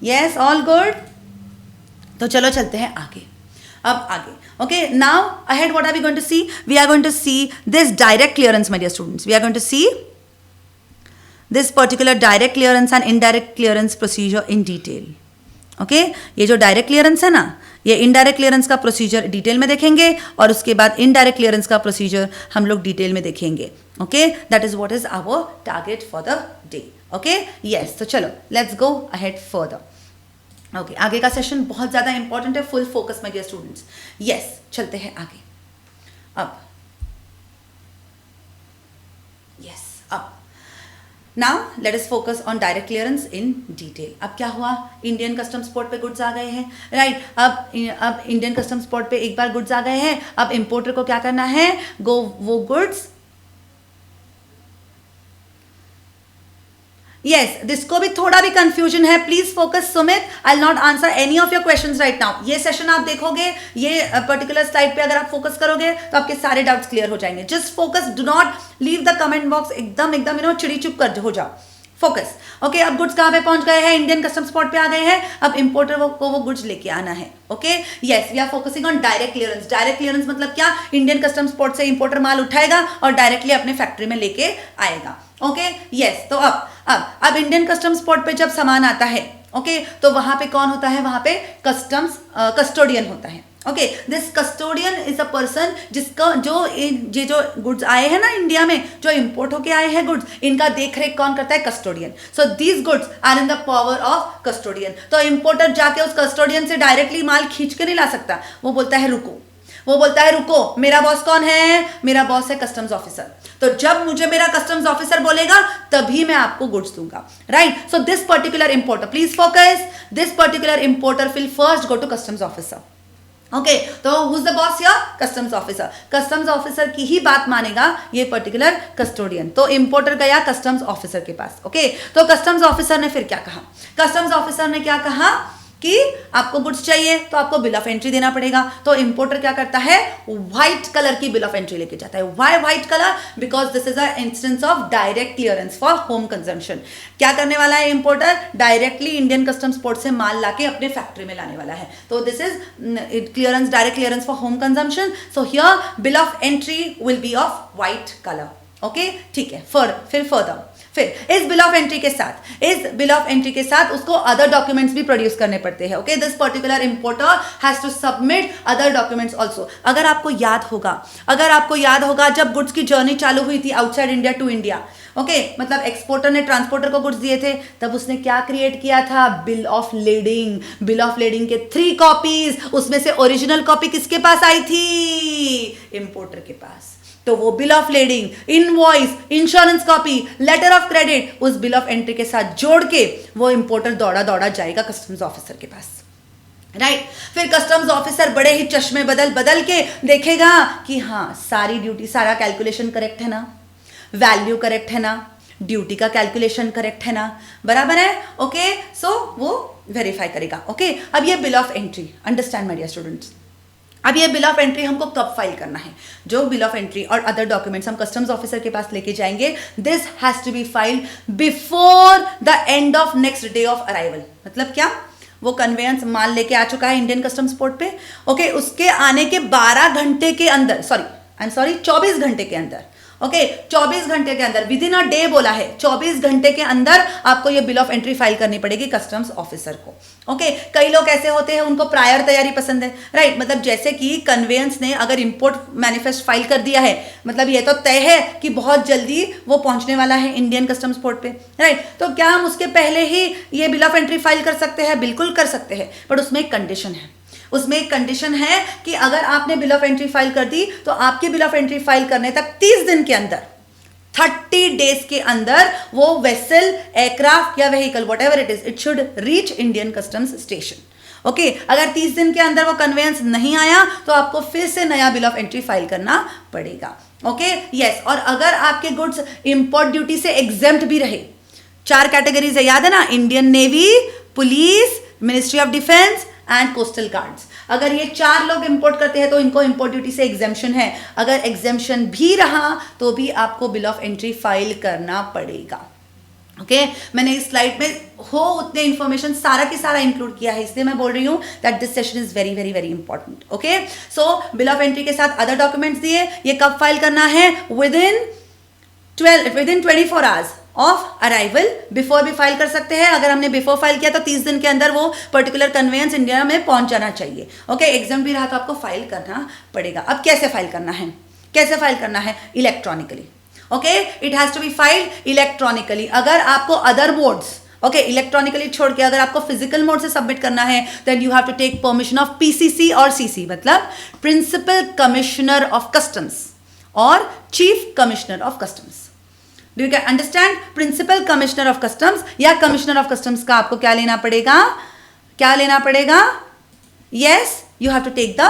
Yes, all good. तो चलो चलते हैं आगे। अब आगे, okay, now ahead what are we going to see? We are going to see this direct clearance, my dear students. We are going to see this particular direct clearance and indirect clearance procedure in detail. Okay, ये जो direct clearance है ना, ये indirect clearance का procedure detail में देखेंगे और उसके बाद इनडायरेक्ट क्लियरेंस का प्रोसीजर हम लोग डिटेल में देखेंगे। Okay, that is what is our target for the day. Okay, yes, तो चलो let's go ahead further. Okay, आगे का सेशन बहुत ज़्यादा इंपॉर्टेंट है, full focus my dear students. Yes, चलते हैं आगे। अब यस, अब now let us focus on direct clearance in detail. अब क्या हुआ? इंडियन कस्टम्स पोर्ट पे गुड्स आ गए हैं, राइट? अब इंडियन कस्टम्स पोर्ट पे एक बार गुड्स आ गए हैं, अब इंपोर्टर को क्या करना है? वो गुड्स, यस, जिसको भी थोड़ा भी कंफ्यूजन है, please focus Sumit, I will not answer any of your questions right now. ये सेशन आप देखोगे, ये पर्टिकुलर स्लाइड पे अगर आप फोकस करोगे तो आपके सारे डाउट्स क्लियर हो जाएंगे। Just focus, do not leave the comment box एकदम एकदम चिड़ी चुप कर हो जाओ, फोकस। ओके, अब गुड्स कहाँ पे पहुंच गए हैं? इंडियन कस्टम्स पोर्ट पे आ गए हैं। अब इंपोर्टर को वो गुड्स लेके आना है। Okay, yes, we are focusing on direct clearance. Direct clearance मतलब क्या? इंडियन कस्टम्स पोर्ट से इंपोर्टर माल उठाएगा और डायरेक्टली अपने फैक्ट्री में लेके आएगा। ओके, यस, तो अब इंडियन कस्टम्स पोर्ट पे जब सामान आता है, ओके, तो वहां पे कौन होता है? वहां पे कस्टोडियन होता है। Okay, this custodian is a person जिसका जो गुड्स आए हैं ना इंडिया में, जो इंपोर्ट होके आए हैं गुड्स, इनका देख रेख कौन करता है? Custodian. So these goods are in the power of custodian. तो इंपोर्टर जाके उस कस्टोडियन से डायरेक्टली माल खींच के नहीं ला सकता, वो बोलता है रुको, मेरा बॉस कौन है? मेरा बॉस है कस्टम्स ऑफिसर। तो जब मुझे मेरा कस्टम्स ऑफिसर बोलेगा तभी मैं आपको गुड्स दूंगा, right? So this particular importer, please focus, this particular importer will first go to customs officer. Okay, तो who is the boss here? Customs officer. Customs officer की ही बात मानेगा ये पर्टिकुलर कस्टोडियन। तो इंपोर्टर गया कस्टम्स ऑफिसर के पास। ओके, तो कस्टम्स ऑफिसर ने फिर क्या कहा? कस्टम्स ऑफिसर ने क्या कहा कि आपको गुड्स चाहिए तो आपको बिल ऑफ एंट्री देना पड़ेगा। तो इंपोर्टर क्या करता है? व्हाइट कलर की बिल ऑफ एंट्री लेके जाता है। Why white colour? Because this is a instance of direct clearance for home consumption. क्या करने वाला है importer? Directly Indian customs port से माल लाके अपने फैक्ट्री में लाने वाला है। तो this is clearance, direct clearance for home consumption. So here bill of entry will be of white colour. Okay, ठीक है। फिर फर्दर, फिर इस बिल ऑफ एंट्री के साथ उसको अदर डॉक्यूमेंट्स भी प्रोड्यूस करने पड़ते हैं। Okay, this particular importer has to submit other documents also. अगर आपको याद होगा जब गुड्स की जर्नी चालू हुई थी outside India to India, okay, मतलब एक्सपोर्टर ने ट्रांसपोर्टर को गुड्स दिए थे, तब उसने क्या क्रिएट किया था? Bill of lading. Bill of lading के 3 कॉपीज, उसमें से ओरिजिनल कॉपी किसके पास आई थी? इंपोर्टर के पास। तो वो bill of lading, invoice, insurance copy, letter of credit उस बिल ऑफ एंट्री के साथ जोड़ के वो इंपोर्टर दौड़ा जाएगा कस्टम्स ऑफिसर के पास, राइट? फिर कस्टम्स ऑफिसर बड़े ही चश्मे बदल के देखेगा कि हाँ सारी ड्यूटी, सारा कैलकुलेशन करेक्ट है ना, वैल्यू करेक्ट है ना, ड्यूटी का कैलकुलेशन करेक्ट है ना, बराबर है। ओके, सो वो वेरीफाई करेगा। ओके, अब ये bill of entry, understand my dear students, अब ये बिल ऑफ एंट्री हमको कब फाइल करना है? जो बिल ऑफ एंट्री और अदर डॉक्यूमेंट्स हम कस्टम्स ऑफिसर के पास लेके जाएंगे, this has to be filed before the end of next day of arrival. मतलब क्या? वो कन्वेयंस माल लेके आ चुका है इंडियन कस्टम्स पोर्ट पे, ओके, उसके आने के 12 घंटे के अंदर, 24 घंटे के अंदर, ओके, 24 घंटे के अंदर, विद इन अ डे बोला है, 24 घंटे के अंदर आपको ये बिल ऑफ एंट्री फाइल करनी पड़ेगी कस्टम्स ऑफिसर को। ओके, कई लोग ऐसे होते हैं उनको प्रायर तैयारी पसंद है, राइट? मतलब जैसे कि कन्वेयंस ने अगर इंपोर्ट मैनिफेस्ट फाइल कर दिया है, मतलब ये तो तय है कि बहुत जल्दी वो पहुंचने वाला है इंडियन कस्टम्स पोर्ट पे, राइट? तो क्या हम उसके पहले ही ये बिल ऑफ एंट्री फाइल कर सकते हैं? बिल्कुल कर सकते हैं, बट उसमें एक कंडीशन है। उसमें एक कंडीशन है कि अगर आपने बिल ऑफ एंट्री फाइल कर दी तो आपके बिल ऑफ एंट्री फाइल करने तक 30 दिन के अंदर, 30 डेज के अंदर वो वेसल, एयरक्राफ्ट या vehicle, whatever it is, it should reach Indian customs station. Okay, अगर 30 दिन के अंदर वो कन्वेयंस नहीं आया तो आपको फिर से नया बिल ऑफ एंट्री फाइल करना पड़ेगा। Okay, yes. और अगर आपके गुड्स इंपोर्ट ड्यूटी से एग्जेम्प्ट भी रहे, 4 कैटेगरीज है, याद है ना? Indian navy, police, ministry of defence and coastal guards. अगर ये 4 लोग इंपोर्ट करते हैं तो इनको इंपोर्ट ड्यूटी से एग्जेम्पशन है। अगर एग्जेम्पशन भी रहा तो भी आपको बिल ऑफ एंट्री फाइल करना पड़ेगा। ओके मैंने इस स्लाइड में हो उतने इंफॉर्मेशन सारा की सारा इंक्लूड किया है, इसलिए मैं बोल रही हूँ that this session is very very very important. Okay so bill of entry के साथ अदर डॉक्यूमेंट्स दिए, ये कब फाइल करना है? Within 24 hours of arrival. Before भी फाइल कर सकते हैं, अगर हमने बिफोर फाइल किया तो 30 दिन के अंदर वो पर्टिकुलर कन्वेंस इंडिया में पहुंच जाना चाहिए. ओके एग्जाम भी रहा तो आपको फाइल करना पड़ेगा. अब कैसे फाइल करना है? कैसे फाइल करना है? Electronically. Okay it has to be filed electronically. अगर आपको अदर मोड्स ओके इलेक्ट्रॉनिकली छोड़ के अगर आपको फिजिकल मोड से सबमिट करना है then you have to take permission of PCC और सीसी, मतलब प्रिंसिपल कमिश्नर ऑफ कस्टम्स और chief commissioner of customs. Do you understand? Principal commissioner of customs या कमिश्नर ऑफ कस्टम्स का आपको क्या लेना पड़ेगा? क्या लेना पड़ेगा? Yes you have to take the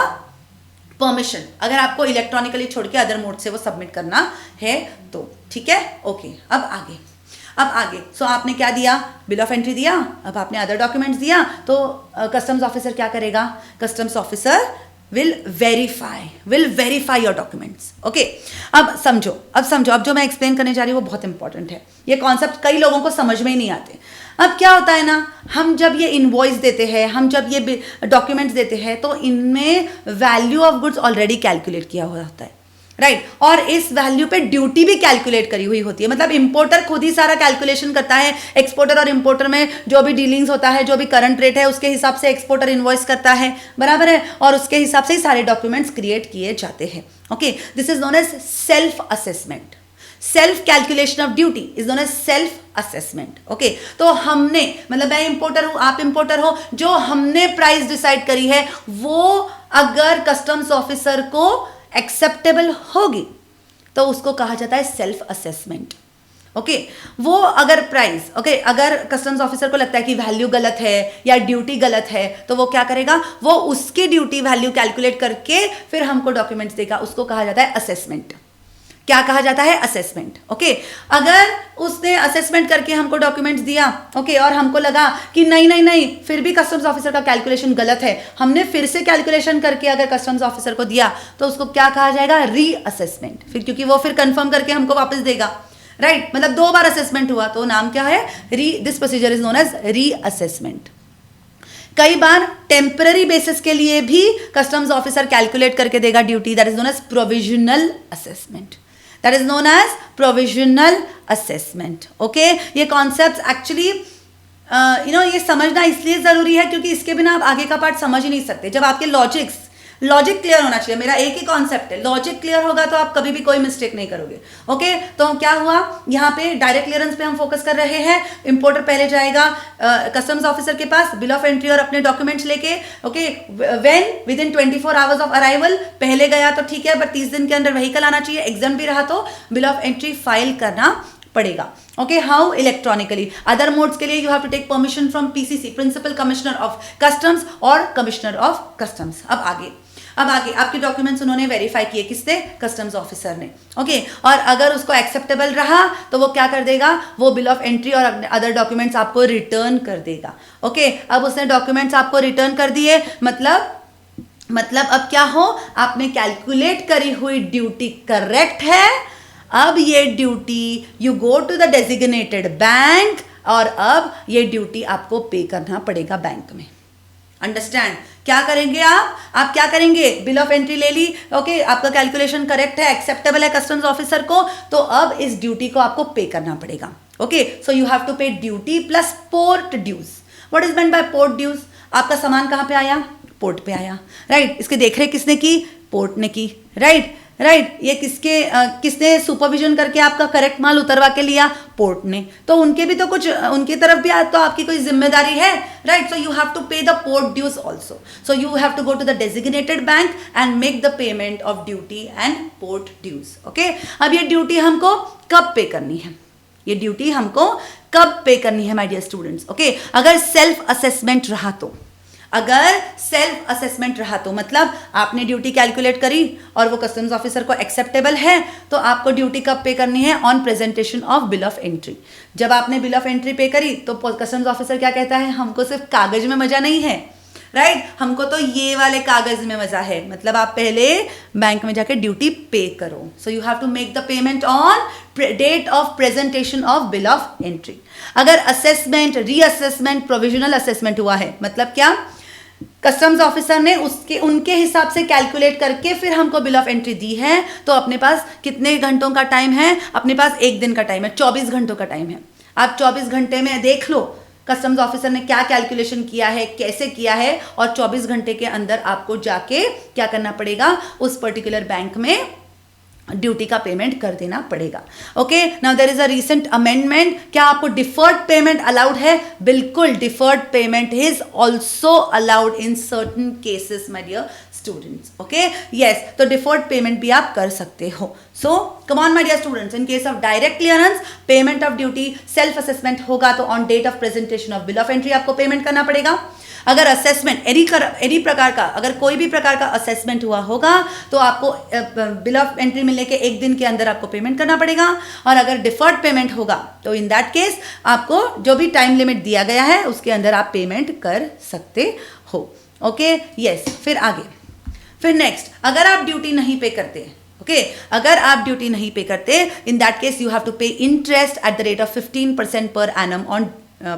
permission अगर आपको इलेक्ट्रॉनिकली छोड़ के अदर मोड से वो सबमिट करना है तो. ठीक है ओके अब आगे सो आपने क्या दिया? बिल ऑफ एंट्री दिया. अब आपने अदर डॉक्यूमेंट्स दिया तो कस्टम्स ऑफिसर क्या करेगा? Customs officer will verify your documents. Okay अब समझो अब जो मैं एक्सप्लेन करने जा रही हूँ वो बहुत इंपॉर्टेंट है. ये कॉन्सेप्ट कई लोगों को समझ में ही नहीं आते. अब क्या होता है ना, हम जब ये इनवॉइस देते हैं, हम जब ये डॉक्यूमेंट्स देते हैं तो इनमें value of goods already calculate किया हुआ होता है, राइट और इस वैल्यू पे ड्यूटी भी कैलकुलेट करी हुई होती है. मतलब इंपोर्टर खुद ही सारा कैलकुलेशन करता है. एक्सपोर्टर और इंपोर्टर में जो भी डीलिंग्स होता है, जो भी करंट रेट है उसके हिसाब से एक्सपोर्टर इनवॉइस करता है, बराबर है, और उसके हिसाब से ही सारे डॉक्यूमेंट्स क्रिएट किए जाते हैं. Okay this is known as self assessment. Self calculation of duty is known as self assessment. Okay तो हमने मतलब मैं इंपोर्टर हूं, आप इंपोर्टर हो, जो हमने प्राइस डिसाइड करी है वो अगर कस्टम्स ऑफिसर को एक्सेप्टेबल होगी तो उसको कहा जाता है सेल्फ असेसमेंट. ओके वो अगर प्राइस अगर कस्टम्स ऑफिसर को लगता है कि वैल्यू गलत है या ड्यूटी गलत है तो वो क्या करेगा? वो उसकी ड्यूटी वैल्यू कैलकुलेट करके फिर हमको डॉक्यूमेंट्स देगा. उसको कहा जाता है असेसमेंट. क्या कहा जाता है? असेसमेंट. ओके अगर उसने असेसमेंट करके हमको डॉक्यूमेंट्स दिया और हमको लगा कि नहीं फिर भी कस्टम्स ऑफिसर का कैलकुलेशन गलत है, हमने फिर से कैलकुलेशन करके अगर कस्टम्स ऑफिसर को दिया तो उसको क्या कहा जाएगा? री असेसमेंट. फिर क्योंकि वो फिर कंफर्म करके हमको वापस देगा, राइट मतलब 2 बार असेसमेंट हुआ तो नाम क्या है? This procedure is known as reassessment. कई बार टेम्पररी बेसिस के लिए भी कस्टम्स ऑफिसर कैलकुलेट करके देगा duty. That is known as provisional assessment. That is known as provisional assessment. Okay, ये concepts actually ये समझना इसलिए जरूरी है क्योंकि इसके बिना आप आगे का पार्ट समझ ही नहीं सकते. जब आपके लॉजिक क्लियर होना चाहिए. मेरा एक ही कॉन्सेप्ट है, लॉजिक क्लियर होगा तो आप कभी भी कोई मिस्टेक नहीं करोगे. ओके तो क्या हुआ यहाँ पे? डायरेक्ट क्लियरेंस पे हम फोकस कर रहे हैं. इंपोर्टर पहले जाएगा कस्टम्स ऑफिसर के पास बिल ऑफ एंट्री और अपने डॉक्यूमेंट्स लेके. Okay when within 24 hours of arrival. पहले गया तो ठीक है बट 30 दिन के अंदर व्हीकल आना चाहिए. एग्जाम भी रहा तो बिल ऑफ एंट्री फाइल करना पड़ेगा. Okay how? Electronically. Other modes के लिए you have to take permission from PCC, principal commissioner of customs और कमिश्नर ऑफ कस्टम्स. अब आगे आपके डॉक्यूमेंट्स उन्होंने वेरीफाई किए. किसने? कस्टम्स ऑफिसर ने. ओके और अगर उसको एक्सेप्टेबल रहा तो वो क्या कर देगा? वो बिल ऑफ एंट्री और अदर डॉक्यूमेंट्स आपको रिटर्न कर देगा. ओके अब उसने डॉक्यूमेंट्स आपको रिटर्न कर दिए मतलब अब क्या हो? आपने कैलकुलेट करी हुई ड्यूटी करेक्ट है. अब ये duty you go to the designated bank और अब ये ड्यूटी आपको पे करना पड़ेगा बैंक में. अंडरस्टैंड? क्या करेंगे आप क्या करेंगे? बिल ऑफ एंट्री ले ली. ओके आपका कैलकुलेशन करेक्ट है, एक्सेप्टेबल है कस्टम्स ऑफिसर को, तो अब इस ड्यूटी को आपको पे करना पड़ेगा. Okay so you have to pay duty plus port dues. What is meant by port dues? आपका सामान कहाँ पे आया? पोर्ट पे आया, राइट. इसकी देखरेख किसने की? पोर्ट ने की, राइट. ये किसने सुपरविजन करके आपका करेक्ट माल उतरवा के लिया? पोर्ट ने. तो उनके भी तो कुछ उनकी तरफ भी तो आपकी कोई जिम्मेदारी है, right. So you have to pay the port dues also. So you have to go to the designated bank and make the payment of duty and port dues. Okay अब ये ड्यूटी हमको कब पे करनी है? ये ड्यूटी हमको कब पे करनी है माय डियर स्टूडेंट्स? ओके अगर सेल्फ असेसमेंट रहा तो मतलब आपने ड्यूटी कैलकुलेट करी और वो कस्टम्स ऑफिसर को एक्सेप्टेबल है तो आपको ड्यूटी कब पे करनी है? On presentation of bill of entry. जब आपने बिल ऑफ एंट्री पे करी तो कस्टम्स ऑफिसर क्या कहता है? हमको सिर्फ कागज में मजा नहीं है, राइट हमको तो ये वाले कागज में मजा है, मतलब आप पहले बैंक में जाके ड्यूटी पे करो. So you have to make the payment on date of presentation of bill of entry. अगर असेसमेंट, रीअसेसमेंट, प्रोविजनल असेसमेंट हुआ है, मतलब क्या, कस्टम्स ऑफिसर ने उसके उनके हिसाब से कैलकुलेट करके फिर हमको बिल ऑफ एंट्री दी है, तो अपने पास कितने घंटों का टाइम है? अपने पास 1 दिन का टाइम है, 24 घंटों का टाइम है. आप 24 घंटे में देख लो कस्टम्स ऑफिसर ने क्या कैलकुलेशन किया है, कैसे किया है, और 24 घंटे के अंदर आपको जाके क्या करना पड़ेगा, उस पर्टिकुलर बैंक में ड्यूटी का पेमेंट कर देना पड़ेगा. Okay, now there is a recent amendment. क्या आपको डिफर्ड पेमेंट अलाउड है? बिल्कुल, deferred payment is also allowed in certain cases my dear students. Okay, yes, तो डिफर्ड पेमेंट भी आप कर सकते हो. So come on my dear students, in case of direct clearance, payment of duty, self assessment होगा तो on date of presentation of bill of entry आपको payment करना पड़ेगा. अगर असेसमेंट एनी प्रकार का, अगर कोई भी प्रकार का असेसमेंट हुआ होगा तो आपको बिल ऑफ एंट्री मिलने के 1 दिन के अंदर आपको पेमेंट करना पड़ेगा. और अगर डिफर्ड पेमेंट होगा तो इन दैट केस आपको जो भी टाइम लिमिट दिया गया है उसके अंदर आप पेमेंट कर सकते हो. ओके, यस, फिर आगे, फिर नेक्स्ट, अगर आप ड्यूटी नहीं पे करते, ओके, अगर आप ड्यूटी नहीं पे करते, in that case you have to pay interest at the rate of 15% per annum on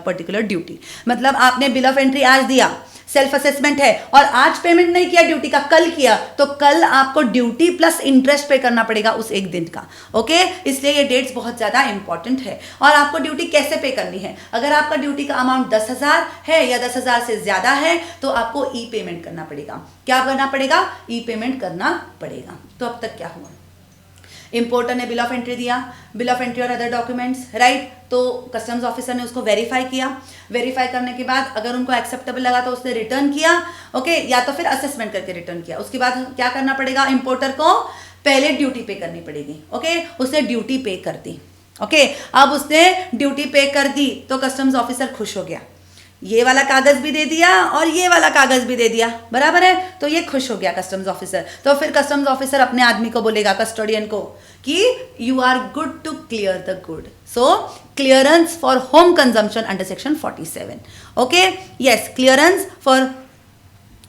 particular duty. मतलब आपने बिल ऑफ एंट्री आज दिया, सेल्फ असेसमेंट है, और आज पेमेंट नहीं किया ड्यूटी का, कल किया, तो कल आपको ड्यूटी प्लस इंटरेस्ट पे करना पड़ेगा उस 1 दिन का. ओके, इसलिए ये डेट्स बहुत ज़्यादा इंपॉर्टेंट है. और आपको ड्यूटी कैसे पे करनी है? अगर आपका ड्यूटी का अमाउंट 10,000 है या 10,000 से ज़्यादा है तो आपको ई पेमेंट करना पड़ेगा. क्या करना पड़ेगा? ई पेमेंट करना पड़ेगा. तो अब तक क्या हुआ? इंपोर्टर ने बिल ऑफ एंट्री दिया, बिल ऑफ एंट्री और अदर डॉक्यूमेंट्स, राइट, तो कस्टम्स ऑफिसर ने उसको वेरीफाई किया. वेरीफाई करने के बाद अगर उनको एक्सेप्टेबल लगा तो उसने रिटर्न किया. ओके, या तो फिर असेसमेंट करके रिटर्न किया. उसके बाद क्या करना पड़ेगा? इंपोर्टर को पहले ड्यूटी पे करनी पड़ेगी. ओके, उसने ड्यूटी पे कर दी. ओके, अब उसने ड्यूटी पे कर दी तो कस्टम्स ऑफिसर खुश हो गया, ये वाला कागज भी दे दिया और ये वाला कागज भी दे दिया, बराबर है, तो ये खुश हो गया कस्टम्स ऑफिसर. तो फिर कस्टम्स ऑफिसर अपने आदमी को बोलेगा, कस्टोडियन को, कि you are good to clear the good. So clearance for home consumption under section 47. Okay, yes, clearance for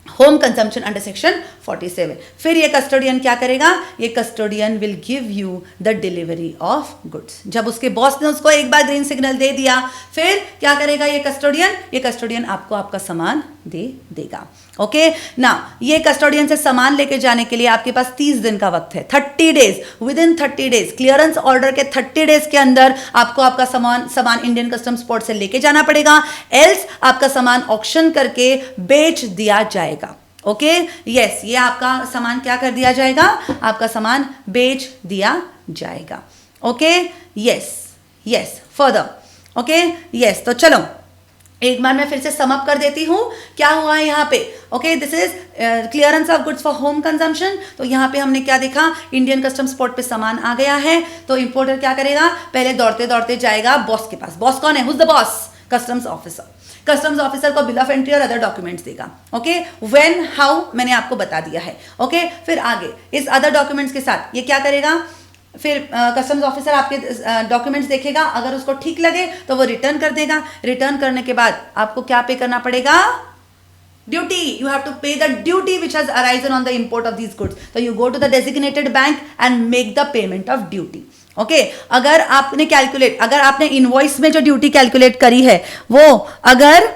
home consumption under section 47. फिर ये कस्टोडियन क्या करेगा? ये custodian will give you the delivery of goods. जब उसके boss ने उसको एक बार ग्रीन सिग्नल दे दिया, फिर क्या करेगा ये कस्टोडियन? ये कस्टोडियन आपको आपका सामान दे देगा. ओके, ना ये कस्टोडियन से सामान लेके जाने के लिए आपके पास 30 दिन का वक्त है, 30 days. With in 30 days, clearance order के 30 डेज के अंदर आपको आपका सामान इंडियन कस्टम्स पोर्ट से लेके जाना पड़ेगा, एल्स आपका सामान ऑक्शन करके बेच दिया जाएगा. ओके, यस, ये आपका सामान क्या कर दिया जाएगा? आपका सामान बेच दिया जाएगा. Okay, yes, yes, further. Okay, yes, तो चलो एक बार मैं फिर से समअप कर देती हूँ क्या हुआ है यहाँ पे. Okay, this is clearance of goods for home consumption. तो यहाँ पे हमने क्या देखा? इंडियन कस्टम्स पोर्ट पे सामान आ गया है, तो इंपोर्टर क्या करेगा? पहले दौड़ते दौड़ते जाएगा बॉस के पास. बॉस कौन है? Who's the boss? Customs officer. Customs officer को बिल ऑफ एंट्री और अदर डॉक्यूमेंट्स देगा. ओके, व्हेन, हाउ मैंने आपको बता दिया है. ओके, फिर आगे इस अदर डॉक्यूमेंट्स के साथ ये क्या करेगा? फिर कस्टम्स ऑफिसर आपके डॉक्यूमेंट्स देखेगा, अगर उसको ठीक लगे तो वो रिटर्न कर देगा. रिटर्न करने के बाद आपको क्या पे करना पड़ेगा? Duty. You have to pay the duty which has arisen on the import of these goods. तो you go to the designated bank and make the payment of duty. Okay, अगर आपने इनवॉइस में जो duty calculate करी है वो अगर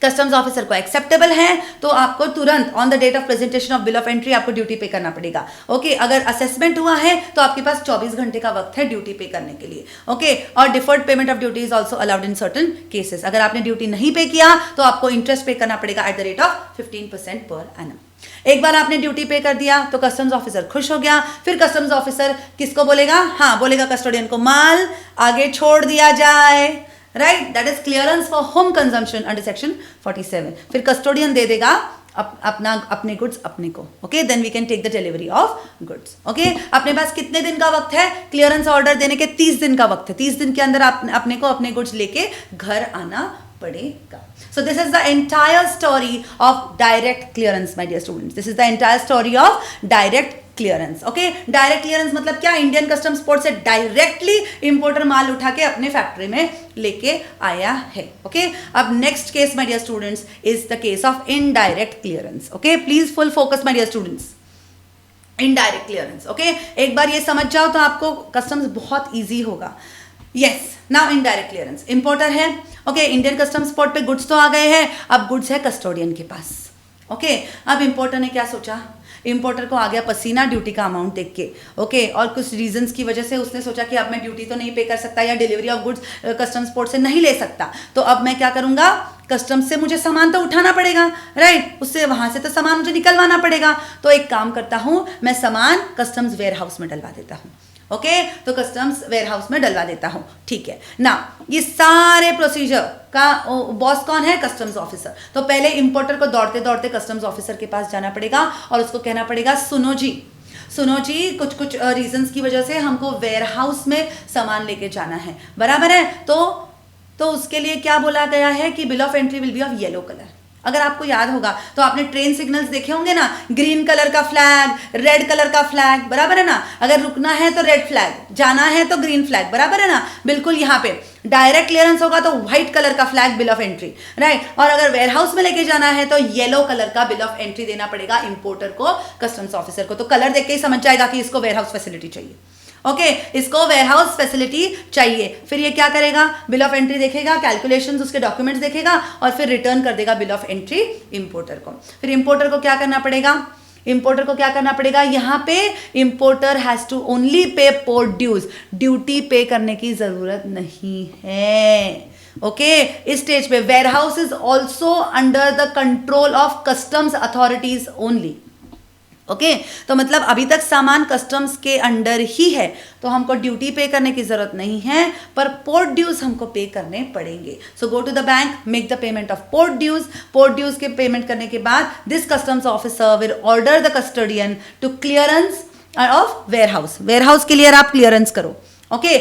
customs officer को एक्सेप्टेबल है तो आपको तुरंत on the date of presentation of bill of entry आपको ड्यूटी पे करना पड़ेगा. ओके, अगर असेसमेंट हुआ है तो आपके पास 24 घंटे का वक्त है ड्यूटी पे करने के लिए. ओके, और deferred payment of duty is also allowed in certain cases. अगर आपने ड्यूटी नहीं पे किया तो आपको इंटरेस्ट पे करना पड़ेगा eight the rate of 15% per annum. एक बार आपने ड्यूटी पे कर दिया तो कस्टम्स ऑफिसर खुश हो गया. फिर कस्टम्स ऑफिसर किसको बोलेगा? हाँ, बोलेगा कस्टोडियन को माल आगे छोड़ दिया जाए. Right, that is clearance for home consumption under section 47. फिर कस्टोडियन दे देगा अपने गुड्स अपने को. Okay, then we can take the delivery of goods. Okay, अपने पास कितने दिन का वक्त है? क्लियरेंस ऑर्डर देने के 30 दिन का वक्त है. 30 दिन के अंदर अपने को अपने गुड्स लेके घर आना पड़ेगा. So this is the entire story of direct clearance, my dear students. This is the entire story of direct clearance. Okay, direct clearance मतलब क्या? इंडियन कस्टम्स पोर्ट से डायरेक्टली इंपोर्टर माल उठा के अपने फैक्ट्री में लेके आया है. ओके, अब next case my dear students is the case of indirect clearance. Okay, please full focus my dear students. Indirect clearance. Okay, एक बार ये समझ जाओ तो आपको कस्टम्स बहुत ईजी होगा. Yes, now indirect clearance. Importer है, ओके, इंडियन कस्टम्स पोर्ट पे गुड्स तो आ गए हैं, अब गुड्स है कस्टोडियन के पास. ओके, अब इंपोर्टर ने क्या सोचा? इंपोर्टर को आ गया पसीना ड्यूटी का अमाउंट देख के. ओके, और कुछ रीजंस की वजह से उसने सोचा कि अब मैं ड्यूटी तो नहीं पे कर सकता या delivery of goods customs port से नहीं ले सकता, तो अब मैं क्या करूंगा? कस्टम्स से मुझे सामान तो उठाना पड़ेगा, राइट? उससे वहां से तो सामान मुझे निकलवाना पड़ेगा. तो एक काम करता हूं, मैं सामान कस्टम्स वेयर हाउस में डलवा देता हूं. ओके, तो कस्टम्स वेयर हाउस में डलवा देता हूं. ठीक है ना, ये सारे प्रोसीजर का बॉस कौन है? Customs officer. तो पहले इंपोर्टर को दौड़ते दौड़ते कस्टम्स ऑफिसर के पास जाना पड़ेगा और उसको कहना पड़ेगा, सुनो जी, सुनो जी, कुछ कुछ रीजंस की वजह से हमको वेयर हाउस में सामान लेके जाना है, बराबर है? तो उसके लिए क्या बोला गया है कि bill of entry will be of yellow colour. अगर आपको याद होगा तो आपने ट्रेन सिग्नल्स देखे होंगे ना, ग्रीन कलर का फ्लैग, रेड कलर का फ्लैग, बराबर है ना? अगर रुकना है तो रेड फ्लैग, जाना है तो ग्रीन फ्लैग, बराबर है ना? बिल्कुल. यहाँ पे डायरेक्ट क्लियरेंस होगा तो व्हाइट कलर का flag, bill of entry, right? और अगर वेयर हाउस में लेके जाना है तो येलो कलर का बिल ऑफ एंट्री देना पड़ेगा इंपोर्टर को, कस्टम्स ऑफिसर को. तो कलर देख के ही समझ जाएगा कि इसको वेयर हाउस फैसिलिटी चाहिए. ओके, इसको वेयर हाउस फैसिलिटी चाहिए. फिर ये क्या करेगा? बिल ऑफ एंट्री देखेगा, कैलकुलेशंस, उसके डॉक्यूमेंट्स देखेगा और फिर रिटर्न कर देगा बिल ऑफ एंट्री इंपोर्टर को. फिर इंपोर्टर को क्या करना पड़ेगा? इंपोर्टर को क्या करना पड़ेगा? यहाँ पे importer has to only pay port dues. Duty पे करने की जरूरत नहीं है. ओके, इस स्टेज पे warehouse is also under the control of customs authorities only. Okay, तो मतलब अभी तक सामान कस्टम्स के अंडर ही है, तो हमको ड्यूटी पे करने की जरूरत नहीं है, पर पोर्ट ड्यूज हमको पे करने पड़ेंगे. So go to the bank, make the payment of port dues. Port dues के पेमेंट करने के बाद this customs officer will order the custodian to clearance of warehouse. Warehouse के लिए आप क्लियरेंस करो. Okay,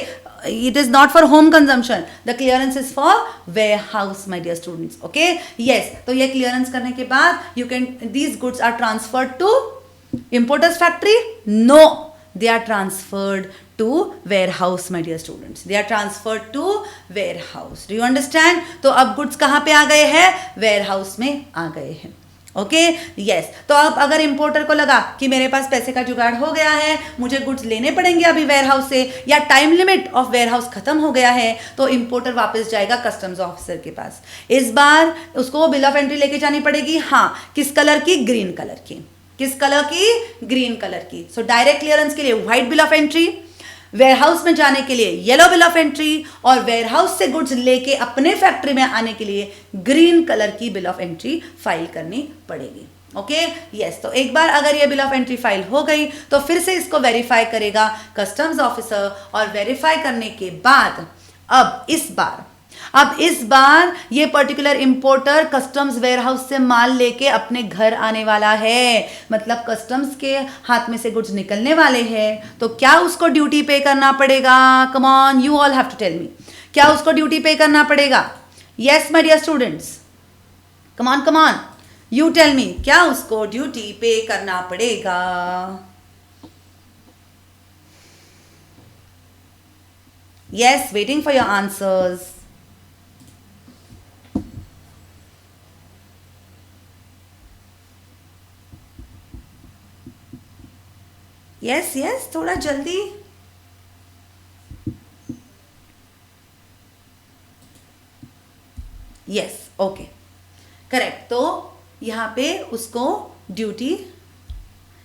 it is not for home consumption, the clearance is for warehouse my dear students. Okay, yes, तो ये clearance करने के बाद you can, these goods are transferred to importers factory? No, they are transferred to warehouse my dear students. They are transferred to warehouse. Do you understand? तो अब goods कहाँ पे आ गए हैं? warehouse में आ गए हैं. Okay, yes. तो अब अगर इंपोर्टर को लगा कि मेरे पास पैसे का जुगाड़ हो गया है, मुझे गुड्स लेने पड़ेंगे अभी वेयर हाउस से, या time limit of warehouse खत्म हो गया है, तो इंपोर्टर वापस जाएगा कस्टम्स ऑफिसर के पास. इस बार उसको बिल ऑफ एंट्री लेके जानी पड़ेगी. हाँ, किस कलर की? ग्रीन कलर की. किस कलर की? ग्रीन कलर की. सो डायरेक्ट क्लियरेंस के लिए white bill of entry, warehouse में जाने के लिए येलो बिल ऑफ एंट्री, और वेयर हाउस से गुड्स लेके अपने फैक्ट्री में आने के लिए ग्रीन कलर की बिल ऑफ एंट्री फाइल करनी पड़ेगी. Okay, yes. तो एक बार अगर ये बिल ऑफ एंट्री फाइल हो गई तो फिर से इसको वेरीफाई करेगा कस्टम्स ऑफिसर, और वेरीफाई करने के बाद अब इस बार ये particular importer customs warehouse से माल लेके अपने घर आने वाला है. मतलब कस्टम्स के हाथ में से गुड्स निकलने वाले हैं, तो क्या उसको ड्यूटी पे करना पड़ेगा? Come on, you all have to tell me. क्या उसको ड्यूटी पे करना पड़ेगा? Yes my dear students, come on, you tell me. क्या उसको ड्यूटी पे करना पड़ेगा? Yes, waiting for your answers. Yes, थोड़ा जल्दी. Yes, okay, correct. तो यहाँ पे उसको ड्यूटी,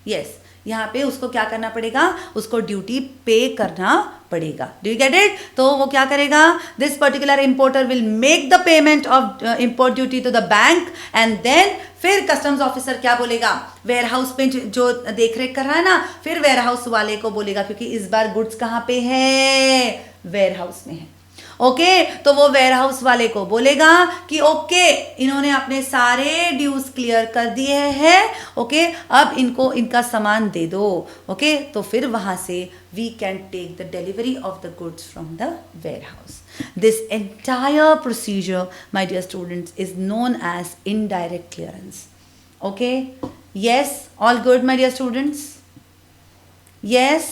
यस, यहाँ पे उसको क्या करना पड़ेगा? उसको ड्यूटी पे करना पड़ेगा. Do you get it? तो वो क्या करेगा? This particular importer will make the payment of import duty to the bank, and then फिर कस्टम्स ऑफिसर क्या बोलेगा? वेयर हाउस पे जो देख रेख कर रहा है ना, फिर वेयर हाउस वाले को बोलेगा, क्योंकि इस बार गुड्स कहाँ पे है? वेयर हाउस में है. ओके, तो वो वेयर हाउस वाले को बोलेगा कि ओके, इन्होंने अपने सारे ड्यूज क्लियर कर दिए हैं. ओके, अब इनको इनका सामान दे दो. ओके, तो फिर वहां से we can take the delivery of the goods from the warehouse. This entire procedure my dear students is known as indirect clearance. Okay, yes, all good my dear students. Yes,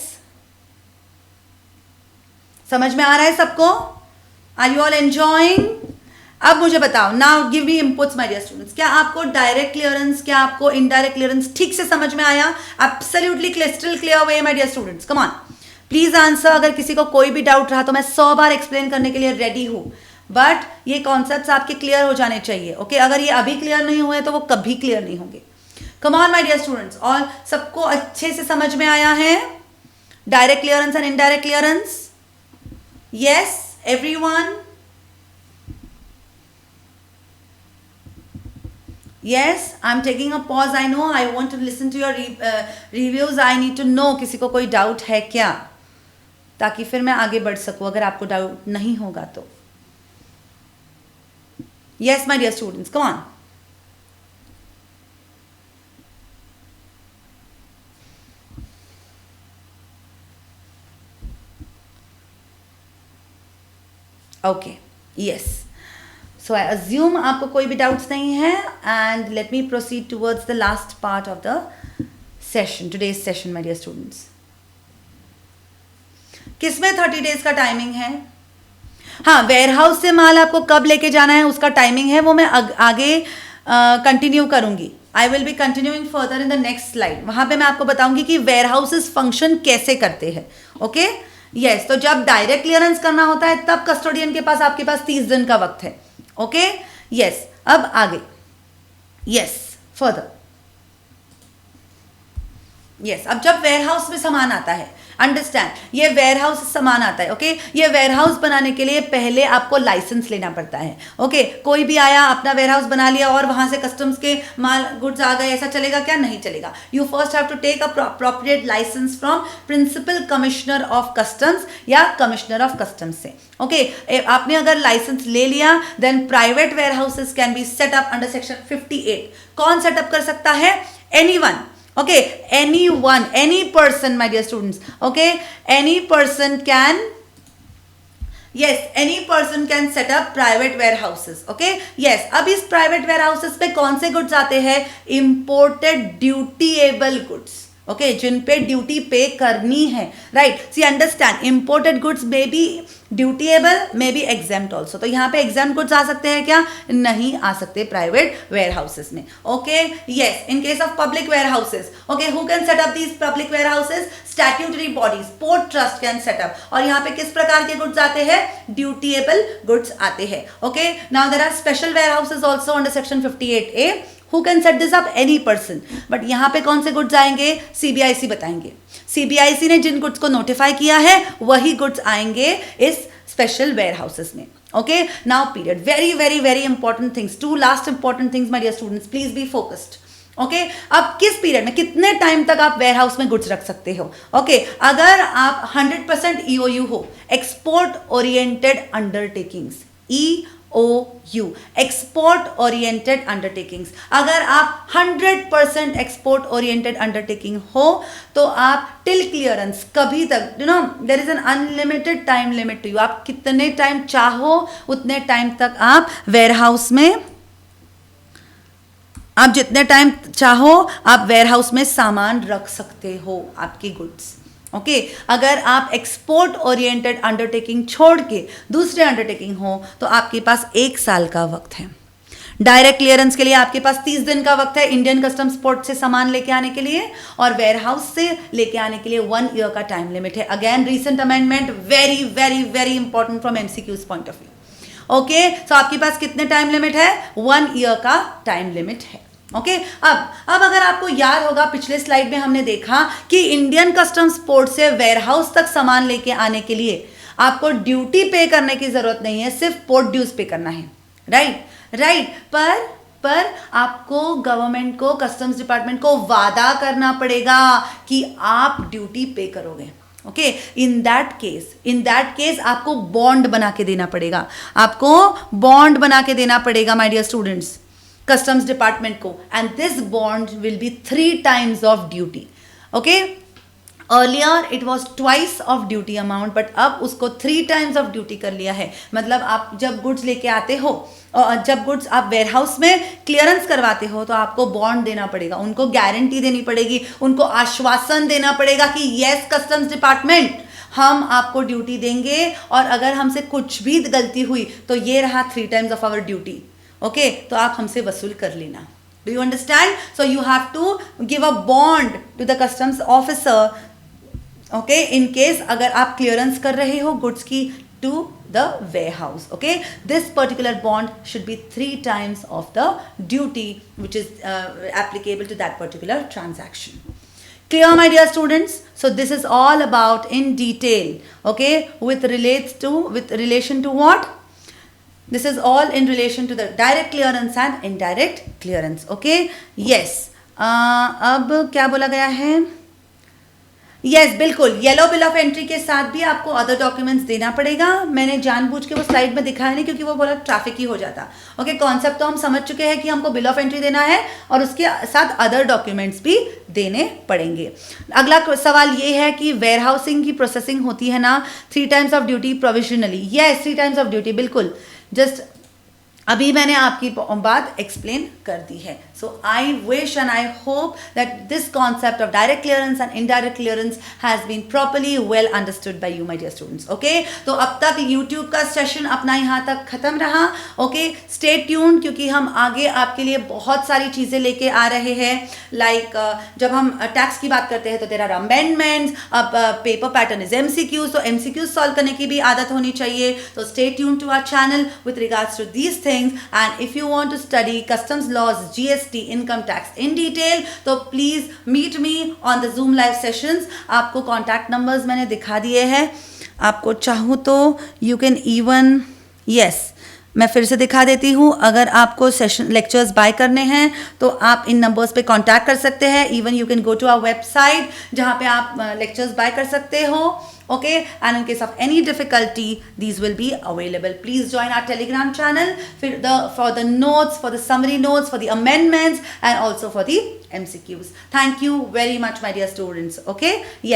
समझ में आ रहा है सबको? Are you all enjoying? अब मुझे बताओ, now give me inputs my dear students, क्या आपको डायरेक्ट क्लियरेंस, क्या आपको इनडायरेक्ट क्लियरेंस ठीक से समझ में आया? Absolutely crystal clear way my dear students, come on please answer. अगर किसी को कोई भी डाउट रहा तो मैं 100 बार एक्सप्लेन करने के लिए रेडी हूं, बट ये कॉन्सेप्ट्स आपके क्लियर हो जाने चाहिए, ओके? अगर ये अभी क्लियर नहीं हुए तो वो कभी क्लियर नहीं होंगे। Come on my dear students, और सबको अच्छे से समझ में आया है direct clearance and indirect clearance? Yes everyone? Yes, I'm taking a pause. I know I want to listen to your reviews. I need to know किसी को कोई डाउट है क्या, ताकि फिर मैं आगे बढ़ सकूं अगर आपको डाउट नहीं होगा तो। Yes, my dear students, come on. Okay, yes. So I assume आपको कोई भी डाउट्स नहीं है, and let me proceed towards the last part of the session, today's session, my dear students. किसमें 30 days का टाइमिंग है? हाँ, वेयरहाउस से माल आपको कब लेके जाना है उसका टाइमिंग है, वो मैं आगे कंटिन्यू करूंगी। I will be continuing further in the next slide. वहां पे मैं आपको बताऊंगी कि वेयरहाउसेस फंक्शन कैसे करते हैं, ओके? यस, तो जब डायरेक्ट क्लियरेंस करना होता है तब कस्टोडियन के पास आपके पास 30 दिन का वक्त है, ओके? यस, अब आगे, यस फर्दर, यस, अब जब वेयरहाउस में सामान आता है, अंडरस्टैंड, ये वेयरहाउस सामान आता है, ओके? ये वेयरहाउस बनाने के लिए पहले आपको लाइसेंस लेना पड़ता है, ओके? कोई भी आया अपना वेयरहाउस बना लिया और वहां से कस्टम्स के माल गुड्स आ गए, ऐसा चलेगा क्या? नहीं चलेगा। You first have to take a appropriate licence from principal commissioner of customs या कमिश्नर ऑफ कस्टम्स से, ओके? आपने अगर लाइसेंस ले लिया, then private warehouses can be set up under section 58। कौन सेटअप कर सकता है? Anyone, okay? Anyone, any person, my dear students, okay? Any person can, yes, any person can set up private warehouses, okay? Yes, अब इस private warehouses पे कौन से goods आते हैं? Imported dutyable goods, okay? जिन पे ड्यूटी पे करनी है, right? See understand, imported goods may be dutiable, may be exempt also. तो यहाँ पे एग्जाम्प्ट गुड्स आ सकते हैं क्या? नहीं आ सकते प्राइवेट वेयर हाउसेस में, okay? Yes, in case of public warehouses, okay, who can set up these public warehouses? Statutory bodies, port trust can set up. और यहाँ पे किस प्रकार के गुड्स आते हैं? ड्यूटीएबल गुड्स आते हैं, okay? Now there are special warehouses also under section 58A। Who can set this up? Any person. But यहाँ पे कौन से गुड्स आएंगे? सीबीआईसी बताएंगे। सीबीआईसी ने जिन गुड्स को नोटिफाई किया है वही गुड्स आएंगे इस स्पेशल वेयर हाउसेस में, okay? Now period, very very very important things, 2 last important things my dear students, please be focused, okay? अब किस पीरियड में, कितने टाइम तक आप वेयर हाउस में गुड्स रख सकते हो, ओके? अगर आप 100% EOU हो, export oriented undertakings, EOU, export oriented undertakings, अगर आप 100% एक्सपोर्ट ओरिएंटेड अंडरटेकिंग हो तो आप टिल क्लियरेंस कभी तक, you know, there is an unlimited time limit to you, आप कितने टाइम चाहो उतने टाइम तक आप वेयरहाउस में, आप जितने टाइम चाहो आप वेयरहाउस में सामान रख सकते हो, आपकी गुड्स, ओके? अगर आप एक्सपोर्ट ओरिएंटेड अंडरटेकिंग छोड़ के दूसरे अंडरटेकिंग हो तो आपके पास 1 साल का वक्त है। डायरेक्ट क्लियरेंस के लिए आपके पास 30 दिन का वक्त है इंडियन कस्टम्स पोर्ट से सामान लेके आने के लिए, और वेयरहाउस से लेके आने के लिए 1 ईयर का टाइम लिमिट है। Again recent amendment, very very very important from MCQs point of view, okay? So आपके पास कितने टाइम लिमिट है? 1 ईयर का टाइम लिमिट है, ओके? अब अगर आपको याद होगा, पिछले स्लाइड में हमने देखा कि इंडियन कस्टम्स पोर्ट से वेयरहाउस तक सामान लेके आने के लिए आपको ड्यूटी पे करने की जरूरत नहीं है, सिर्फ पोर्ट ड्यूज पे करना है, राइट? पर आपको गवर्नमेंट को, कस्टम्स डिपार्टमेंट को वादा करना पड़ेगा कि आप ड्यूटी पे करोगे, ओके? इन दैट केस आपको बॉन्ड बना के देना पड़ेगा, आपको बॉन्ड बना के देना पड़ेगा my dear students, customs department को, and this bond will be 3 times of duty, okay? Earlier it was twice of duty amount, but अब उसको 3 टाइम्स ऑफ ड्यूटी कर लिया है। मतलब आप जब गुड्स लेके आते हो और जब गुड्स आप वेयर हाउस में क्लियरेंस करवाते हो तो आपको बॉन्ड देना पड़ेगा, उनको गारंटी देनी पड़ेगी, उनको आश्वासन देना पड़ेगा कि यस कस्टम्स डिपार्टमेंट हम आपको ड्यूटी देंगे, और अगर हमसे कुछ भी गलती हुई तो ये रहा 3 times of our duty, okay, तो आप हमसे वसूल कर लेना। Do you understand? So you have to give a bond to the customs officer, okay, in case अगर आप क्लियरेंस कर रहे हो गुड्स की to the warehouse. Okay, this particular bond should be 3 times of the duty which is applicable to that particular transaction. Clear, my dear students? So this is all about in detail, okay, with relation to what? This is all in relation to the direct clearance and indirect clearance. Okay, yes. अब क्या बोला गया है? Yes बिल्कुल, yellow bill of entry के साथ भी आपको अदर डॉक्यूमेंट्स देना पड़ेगा। मैंने जानबूझ के वो स्लाइड में दिखाया नहीं क्योंकि वो बोला ट्रैफिक ही हो जाता। ओके, कॉन्सेप्ट तो हम समझ चुके हैं कि हमको बिल ऑफ एंट्री देना है और उसके साथ अदर डॉक्यूमेंट्स भी देने पड़ेंगे। अगला सवाल ये है कि वेयर हाउसिंग की प्रोसेसिंग होती है ना 3 times of duty provisionally. Yes, 3 times of duty, बिल्कुल, जस्ट अभी मैंने आपकी बात एक्सप्लेन कर दी है। So I wish and I hope that this concept of direct clearance and indirect clearance has been properly well understood by you my dear students. Okay, तो अब तक यूट्यूब का सेशन अपना यहाँ तक खत्म रहा। ओके, स्टे ट्यून्ड क्योंकि हम आगे आपके लिए बहुत सारी चीज़ें लेके आ रहे हैं। लाइक जब हम टैक्स की बात करते हैं तो देयर आर अमेंडमेंट्स, अब paper pattern is MCQ, so MCQ solve करने की भी आदत होनी चाहिए। तो stay tuned to our channel with regards to these things. And if you want to study customs laws, GST, income tax in detail, तो please meet me on the Zoom live sessions. आपको contact numbers मैंने दिखा दिए हैं, आपको चाहूँ तो you can even, yes, मैं फिर से दिखा देती हूँ। अगर आपको सेशन लेक्चर्स बाय करने हैं तो आप इन नंबर्स पे कांटेक्ट कर सकते हैं। Even you can go to our website जहाँ पे आप लेक्चर्स बाय कर सकते हो। Okay, and in case of any difficulty these will be available. Please join our Telegram channel for the notes, for the summary notes, for the amendments and also for the MCQs. Thank you very much, my dear students. Okay, yes.